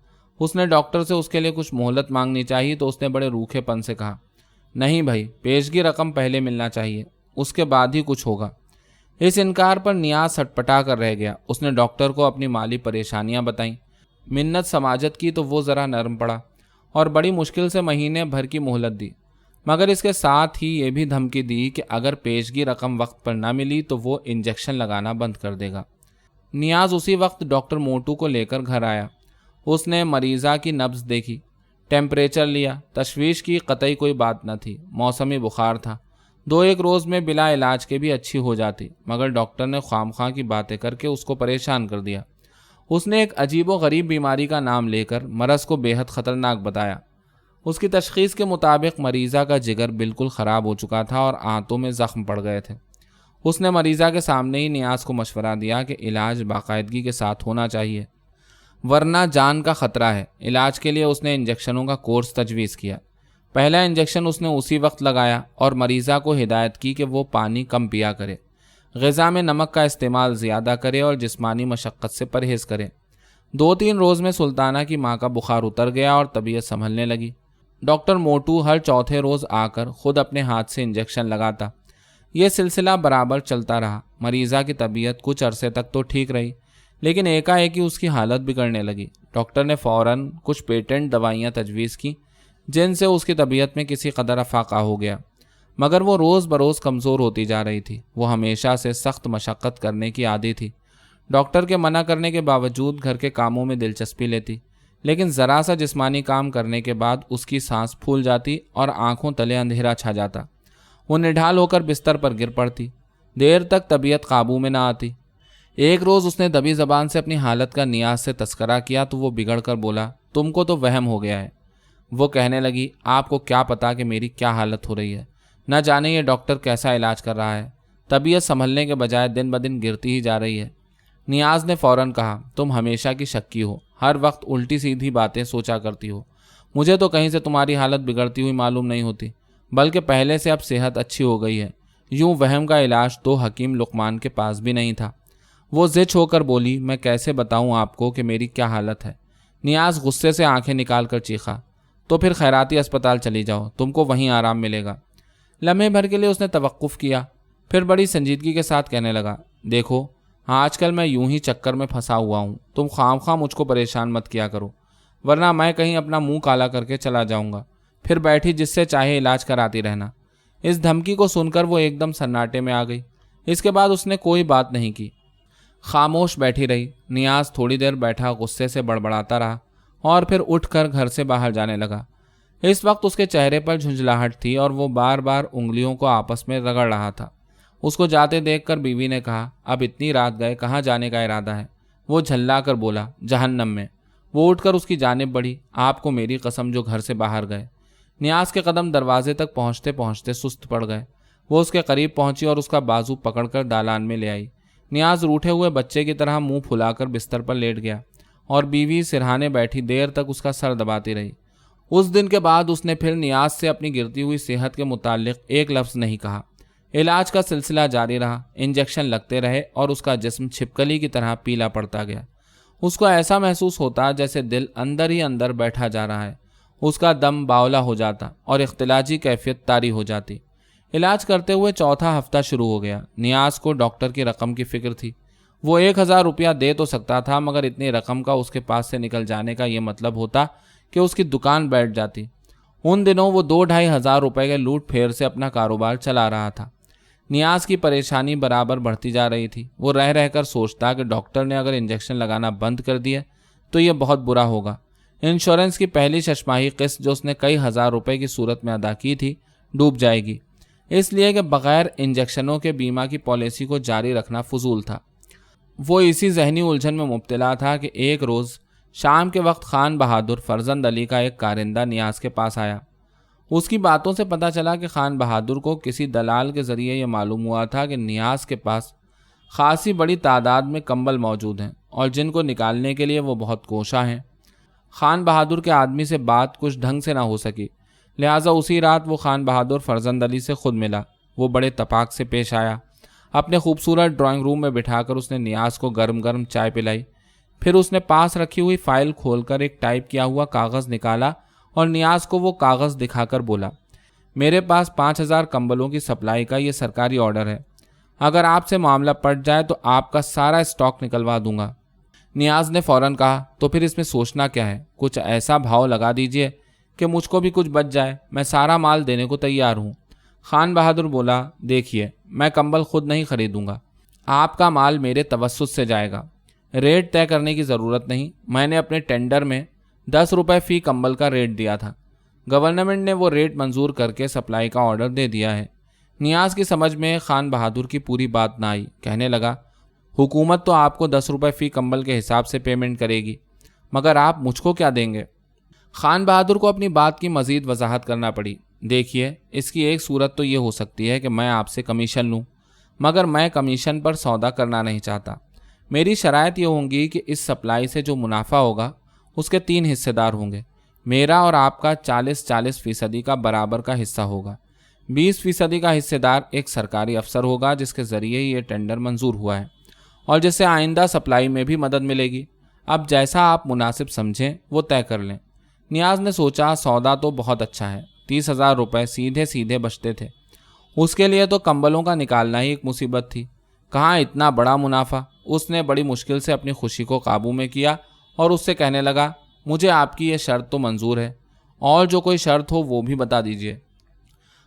اس نے ڈاکٹر سے اس کے لیے کچھ مہلت مانگنی چاہیے تو اس نے بڑے روکھے پن سے کہا، نہیں بھائی، پیشگی رقم پہلے ملنا چاہیے، اس کے بعد ہی کچھ ہوگا۔ اس انکار پر نیاز سٹپٹا کر رہ گیا۔ اس نے ڈاکٹر کو اپنی مالی پریشانیاں بتائیں، منت سماجت کی تو وہ ذرا نرم پڑا اور بڑی مشکل سے مہینے بھر کی مہلت دی، مگر اس کے ساتھ ہی یہ بھی دھمکی دی کہ اگر پیشگی رقم وقت پر نہ ملی تو وہ انجیکشن لگانا بند کر دے گا۔ نیاز اسی وقت ڈاکٹر موٹو کو لے کر گھر آیا۔ اس نے مریضہ کی نبض دیکھی، ٹیمپریچر لیا۔ تشویش کی قطعی کوئی بات نہ تھی، موسمی بخار تھا، 2-1 روز میں بلا علاج کے بھی اچھی ہو جاتی، مگر ڈاکٹر نے خام خواہ کی باتیں کر کے اس کو پریشان کر دیا۔ اس نے ایک عجیب و غریب بیماری کا نام لے کر مرض کو بے حد خطرناک بتایا۔ اس کی تشخیص کے مطابق مریضہ کا جگر بالکل خراب ہو چکا تھا اور آنتوں میں زخم پڑ گئے تھے۔ اس نے مریضہ کے سامنے ہی نیاز کو مشورہ دیا کہ علاج باقاعدگی کے ساتھ ہونا چاہیے، ورنہ جان کا خطرہ ہے۔ علاج کے لیے اس نے انجیکشنوں کا کورس تجویز کیا۔ پہلا انجیکشن اس نے اسی وقت لگایا اور مریضہ کو ہدایت کی کہ وہ پانی کم پیا کرے، غذا میں نمک کا استعمال زیادہ کرے اور جسمانی مشقت سے پرہیز کرے۔ 2-3 روز میں سلطانہ کی ماں کا بخار اتر گیا اور طبیعت سنبھلنے لگی۔ ڈاکٹر موٹو ہر چوتھے روز آ کر خود اپنے ہاتھ سے انجیکشن لگاتا۔ یہ سلسلہ برابر چلتا رہا۔ مریضہ کی طبیعت کچھ عرصے تک تو ٹھیک رہی، لیکن ایک اس کی حالت بگڑنے لگی۔ ڈاکٹر نے فوراً کچھ پیٹنٹ دوائیاں تجویز کی جن سے اس کی طبیعت میں کسی قدر افاقہ ہو گیا، مگر وہ روز بروز کمزور ہوتی جا رہی تھی۔ وہ ہمیشہ سے سخت مشقت کرنے کی عادی تھی۔ ڈاکٹر کے منع کرنے کے باوجود گھر کے کاموں میں دلچسپی لیتی، لیکن ذرا سا جسمانی کام کرنے کے بعد اس کی سانس پھول جاتی اور آنکھوں تلے اندھیرا چھا جاتا۔ وہ نڈھال ہو کر بستر پر گر پڑتی، دیر تک طبیعت قابو میں نہ آتی۔ ایک روز اس نے دبی زبان سے اپنی حالت کا نیاز سے تذکرہ کیا تو وہ بگڑ کر بولا، تم کو تو وہم ہو گیا ہے۔ وہ کہنے لگی، آپ کو کیا پتا کہ میری کیا حالت ہو رہی ہے، نہ جانے یہ ڈاکٹر کیسا علاج کر رہا ہے، طبیعت سنبھلنے کے بجائے دن بدن گرتی ہی جا رہی ہے۔ نیاز نے فوراً کہا، تم ہمیشہ کی شکی ہو، ہر وقت الٹی سیدھی باتیں سوچا کرتی ہو، مجھے تو کہیں سے تمہاری حالت بگڑتی ہوئی معلوم نہیں ہوتی، بلکہ پہلے سے اب صحت اچھی ہو گئی ہے۔ یوں وہم کا علاج تو حکیم لقمان کے پاس بھی نہیں تھا۔ وہ زچ ہو کر بولی، میں کیسے بتاؤں آپ کو کہ میری کیا حالت ہے؟ نیاز غصے سے آنکھیں نکال کر چیخا، تو پھر خیراتی اسپتال چلی جاؤ، تم کو وہیں آرام ملے گا۔ لمحے بھر کے لیے اس نے توقف کیا، پھر بڑی سنجیدگی کے ساتھ کہنے لگا، دیکھو آج کل میں یوں ہی چکر میں پھنسا ہوا ہوں، تم خام خواہ مجھ کو پریشان مت کیا کرو، ورنہ میں کہیں اپنا منہ کالا کر کے چلا جاؤں گا، پھر بیٹھی جس سے چاہے علاج کراتی رہنا۔ اس دھمکی کو سن کر وہ ایک دم سناٹے میں آ گئی۔ اس کے بعد اس نے کوئی بات نہیں کی، خاموش بیٹھی رہی۔ نیاز تھوڑی دیر بیٹھا غصے سے بڑبڑاتا رہا اور پھر اٹھ کر گھر سے باہر جانے لگا۔ اس وقت اس کے چہرے پر جھنجھلاہٹ تھی اور وہ بار بار انگلیوں کو آپس میں رگڑ رہا تھا۔ اس کو جاتے دیکھ کر بیوی نے کہا، اب اتنی رات گئے کہاں جانے کا ارادہ ہے؟ وہ جھلا کر بولا، جہنم میں۔ وہ اٹھ کر اس کی جانب بڑھی، آپ کو میری قسم جو گھر سے باہر گئے۔ نیاز کے قدم دروازے تک پہنچتے پہنچتے سست پڑ گئے۔ وہ اس کے قریب پہنچی اور اس کا بازو پکڑ کر دالان میں لے آئی۔ نیاز روٹھے ہوئے بچے کی طرح منہ پھلا کر بستر پر لیٹ گیا اور بیوی سرہانے بیٹھی دیر تک اس کا سر دباتی رہی۔ اس دن کے بعد اس نے پھر نیاز سے اپنی گرتی ہوئی صحت کے متعلق ایک لفظ نہیں کہا۔ علاج کا سلسلہ جاری رہا، انجیکشن لگتے رہے اور اس کا جسم چھپکلی کی طرح پیلا پڑتا گیا۔ اس کو ایسا محسوس ہوتا جیسے دل اندر ہی اندر بیٹھا جا رہا ہے۔ اس کا دم باولا ہو جاتا اور اختلاجی کیفیت طاری ہو جاتی۔ علاج کرتے ہوئے چوتھا ہفتہ شروع ہو گیا۔ نیاز کو ڈاکٹر کی رقم کی فکر تھی۔ وہ 1000 روپیہ دے تو سکتا تھا، مگر اتنی رقم کا اس کے پاس سے نکل جانے کا یہ مطلب ہوتا کہ اس کی دکان بیٹھ جاتی۔ ان دنوں وہ 2-2.5 ہزار روپے کے لوٹ پھیر سے اپنا کاروبار چلا رہا تھا۔ نیاز کی پریشانی برابر بڑھتی جا رہی تھی۔ وہ رہ رہ کر سوچتا کہ ڈاکٹر نے اگر انجیکشن لگانا بند کر دیا تو یہ بہت برا ہوگا۔ انشورنس کی پہلی ششماہی قسط جو اس نے کئی ہزار روپے کی صورت میں ادا کی تھی ڈوب جائے گی، اس لیے کہ بغیر انجیکشنوں کے بیمہ کی پالیسی کو جاری رکھنا فضول تھا۔ وہ اسی ذہنی الجھن میں مبتلا تھا کہ ایک روز شام کے وقت خان بہادر فرزند علی کا ایک کارندہ نیاز کے پاس آیا۔ اس کی باتوں سے پتہ چلا کہ خان بہادر کو کسی دلال کے ذریعے یہ معلوم ہوا تھا کہ نیاز کے پاس خاصی بڑی تعداد میں کمبل موجود ہیں اور جن کو نکالنے کے لیے وہ بہت کوشاں ہیں۔ خان بہادر کے آدمی سے بات کچھ ڈھنگ سے نہ ہو سکی، لہٰذا اسی رات وہ خان بہادر فرزند علی سے خود ملا۔ وہ بڑے تپاک سے پیش آیا۔ اپنے خوبصورت ڈرائنگ روم میں بٹھا کر اس نے نیاز کو گرم گرم چائے پلائی۔ پھر اس نے پاس رکھی ہوئی فائل کھول کر ایک ٹائپ کیا ہوا کاغذ نکالا اور نیاز کو وہ کاغذ دکھا کر بولا، میرے پاس 5000 کمبلوں کی سپلائی کا یہ سرکاری آرڈر ہے۔ اگر آپ سے معاملہ پٹ جائے تو آپ کا سارا اسٹاک نکلوا دوں گا۔ نیاز نے فوراً کہا، تو پھر اس میں سوچنا کیا ہے، کچھ ایسا بھاؤ لگا دیجئے کہ مجھ کو بھی کچھ بچ جائے، میں سارا مال دینے کو تیار ہوں۔ خان بہادر بولا، دیکھیے میں کمبل خود نہیں خریدوں گا، آپ کا مال میرے توسط سے جائے گا، ریٹ طے کرنے کی ضرورت نہیں، میں نے اپنے ٹینڈر میں 10 روپے فی کمبل کا ریٹ دیا تھا، گورنمنٹ نے وہ ریٹ منظور کر کے سپلائی کا آرڈر دے دیا ہے۔ نیاز کی سمجھ میں خان بہادر کی پوری بات نہ آئی، کہنے لگا، حکومت تو آپ کو 10 روپے فی کمبل کے حساب سے پیمنٹ کرے گی، مگر آپ مجھ کو کیا دیں گے؟ خان بہادر کو اپنی بات کی مزید وضاحت کرنا پڑی۔ دیکھیے اس کی ایک صورت تو یہ ہو سکتی ہے کہ میں آپ سے کمیشن لوں، مگر میں کمیشن پر سودا کرنا نہیں چاہتا۔ میری شرائط یہ ہوں گی کہ اس سپلائی سے جو منافع ہوگا اس کے 3 حصے دار ہوں گے، میرا اور آپ کا 40% کا برابر کا حصہ ہوگا، 20% کا حصے دار ایک سرکاری افسر ہوگا جس کے ذریعے یہ ٹینڈر منظور ہوا ہے اور جس سے آئندہ سپلائی میں بھی مدد ملے گی۔ اب جیسا آپ مناسب سمجھیں وہ طے کر لیں۔ نیاز نے سوچا، سودا تو بہت اچھا ہے، 30,000 روپے سیدھے سیدھے بچتے تھے، اس کے لیے تو کمبلوں کا نکالنا ہی ایک مصیبت تھی، کہاں اتنا بڑا منافع۔ اس نے بڑی مشکل سے اپنی خوشی کو قابو میں کیا اور اس سے کہنے لگا، مجھے آپ کی یہ شرط تو منظور ہے، اور جو کوئی شرط ہو وہ بھی بتا دیجیے۔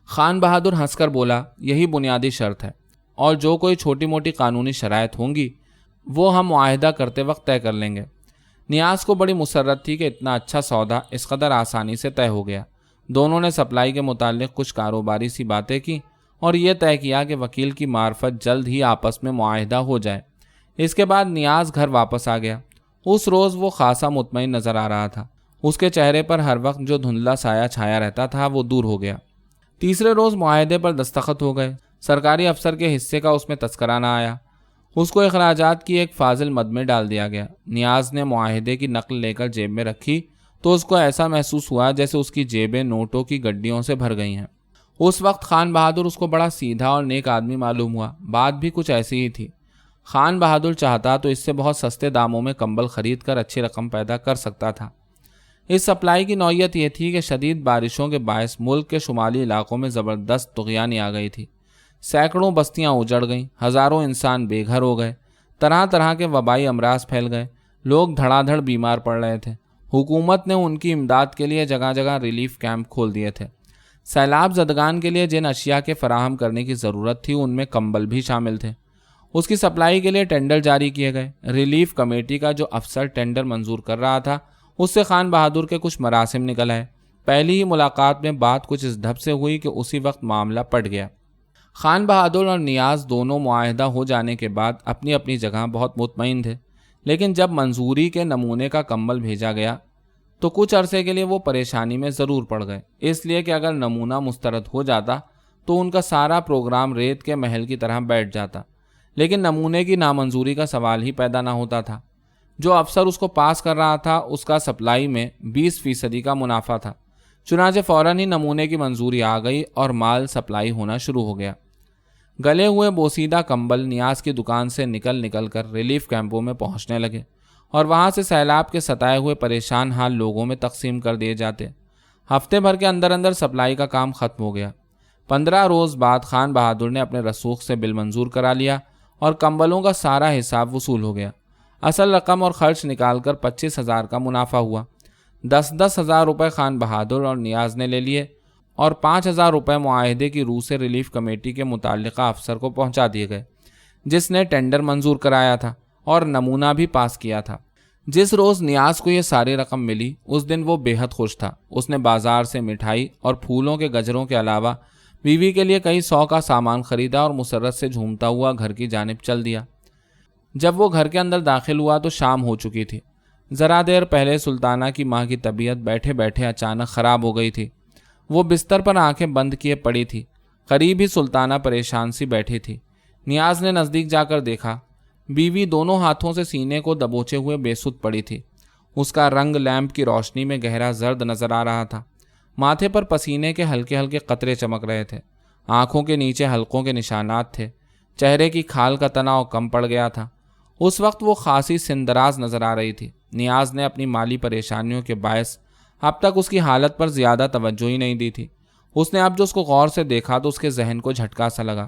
خان بہادر ہنس کر بولا، یہی بنیادی شرط ہے، اور جو کوئی چھوٹی موٹی قانونی شرائط ہوں گی وہ ہم معاہدہ کرتے وقت طے کر لیں گے۔ نیاز کو بڑی مسرت تھی کہ اتنا اچھا سودا اس قدر آسانی سے طے ہو گیا۔ دونوں نے سپلائی کے متعلق کچھ کاروباری سی باتیں کی اور یہ طے کیا کہ وکیل کی معرفت جلد ہی آپس میں معاہدہ ہو جائے۔ اس کے بعد نیاز گھر واپس آ گیا۔ اس روز وہ خاصا مطمئن نظر آ رہا تھا، اس کے چہرے پر ہر وقت جو دھندلا سایہ چھایا رہتا تھا وہ دور ہو گیا۔ تیسرے روز معاہدے پر دستخط ہو گئے۔ سرکاری افسر کے حصے کا اس میں تذکرہ نہ آیا، اس کو اخراجات کی ایک فاضل مد میں ڈال دیا گیا۔ نیاز نے معاہدے کی نقل لے کر جیب میں رکھی تو اس کو ایسا محسوس ہوا جیسے اس کی جیبیں نوٹوں کی گڈیوں سے بھر گئی ہیں۔ اس وقت خان بہادر اس کو بڑا سیدھا اور نیک آدمی معلوم ہوا، بات بھی کچھ ایسی ہی تھی۔ خان بہادر چاہتا تو اس سے بہت سستے داموں میں کمبل خرید کر اچھی رقم پیدا کر سکتا تھا۔ اس سپلائی کی نوعیت یہ تھی کہ شدید بارشوں کے باعث ملک کے شمالی علاقوں میں زبردست طغیانی آ گئی تھی، سینکڑوں بستیاں اجڑ گئیں، ہزاروں انسان بے گھر ہو گئے، طرح طرح کے وبائی امراض پھیل گئے، لوگ دھڑا دھڑ بیمار پڑ رہے تھے۔ حکومت نے ان کی امداد کے لیے جگہ جگہ ریلیف کیمپ کھول دیے تھے۔ سیلاب زدگان کے لیے جن اشیاء کے فراہم کرنے کی ضرورت تھی ان میں کمبل بھی شامل تھے۔ اس کی سپلائی کے لیے ٹینڈر جاری کیے گئے۔ ریلیف کمیٹی کا جو افسر ٹینڈر منظور کر رہا تھا اس سے خان بہادر کے کچھ مراسم نکل آئے۔ پہلی ہی ملاقات میں بات کچھ اس ڈھب سے ہوئی کہ اسی وقت معاملہ پٹ گیا۔ خان بہادر اور نیاز دونوں معاہدہ ہو جانے کے بعد اپنی اپنی جگہ بہت مطمئن تھے، لیکن جب منظوری کے نمونے کا کمبل بھیجا گیا تو کچھ عرصے کے لیے وہ پریشانی میں ضرور پڑ گئے، اس لیے کہ اگر نمونہ مسترد ہو جاتا تو ان کا سارا پروگرام ریت کے محل کی طرح بیٹھ جاتا، لیکن نمونے کی نامنظوری کا سوال ہی پیدا نہ ہوتا تھا۔ جو افسر اس کو پاس کر رہا تھا اس کا سپلائی میں 20% کا منافع تھا، چنانچہ فوراً ہی نمونے کی منظوری آ گئی اور مال سپلائی ہونا شروع ہو گیا۔ گلے ہوئے بوسیدہ کمبل نیاز کی دکان سے نکل کر ریلیف کیمپوں میں پہنچنے لگے اور وہاں سے سیلاب کے ستائے ہوئے پریشان حال لوگوں میں تقسیم کر دیے جاتے۔ ہفتے بھر کے اندر اندر سپلائی کا کام ختم ہو گیا۔ 15 روز بعد خان بہادر نے اپنے رسوخ سے بل منظور کرا لیا اور کمبلوں کا سارا حساب وصول ہو گیا۔ اصل رقم اور خرچ نکال کر 25,000 کا منافع ہوا۔ 10,000 روپے خان بہادر اور نیاز نے لے لیے اور 5,000 روپے معاہدے کی روح سے ریلیف کمیٹی کے متعلقہ افسر کو پہنچا دیے گئے، جس نے ٹینڈر منظور کرایا تھا اور نمونہ بھی پاس کیا تھا۔ جس روز نیاز کو یہ ساری رقم ملی اس دن وہ بے حد خوش تھا۔ اس نے بازار سے مٹھائی اور پھولوں کے گجروں کے علاوہ بیوی کے لیے کئی 100 کا سامان خریدا اور مسرت سے جھومتا ہوا گھر کی جانب چل دیا۔ جب وہ گھر کے اندر داخل ہوا تو شام ہو چکی تھی۔ ذرا دیر پہلے سلطانہ کی ماں کی طبیعت بیٹھے بیٹھے اچانک خراب ہو گئی تھی۔ وہ بستر پر آنکھیں بند کیے پڑی تھی۔ قریب ہی سلطانہ پریشان سی بیٹھی تھی۔ نیاز نے نزدیک جا کر دیکھا، بیوی دونوں ہاتھوں سے سینے کو دبوچے ہوئے بے سدھ پڑی تھی۔ اس کا رنگ لیمپ کی روشنی میں گہرا زرد نظر آ رہا تھا۔ ماتھے پر پسینے کے ہلکے ہلکے قطرے چمک رہے تھے، آنکھوں کے نیچے حلقوں کے نشانات تھے، چہرے کی کھال کا تناؤ کم پڑ گیا تھا۔ اس وقت وہ خاصی سندراز نظر آ رہی تھی۔ نیاز نے اپنی مالی پریشانیوں کے باعث اب تک اس کی حالت پر زیادہ توجہ ہی نہیں دی تھی۔ اس نے اب جو اس کو غور سے دیکھا تو اس کے ذہن کو جھٹکا سا لگا۔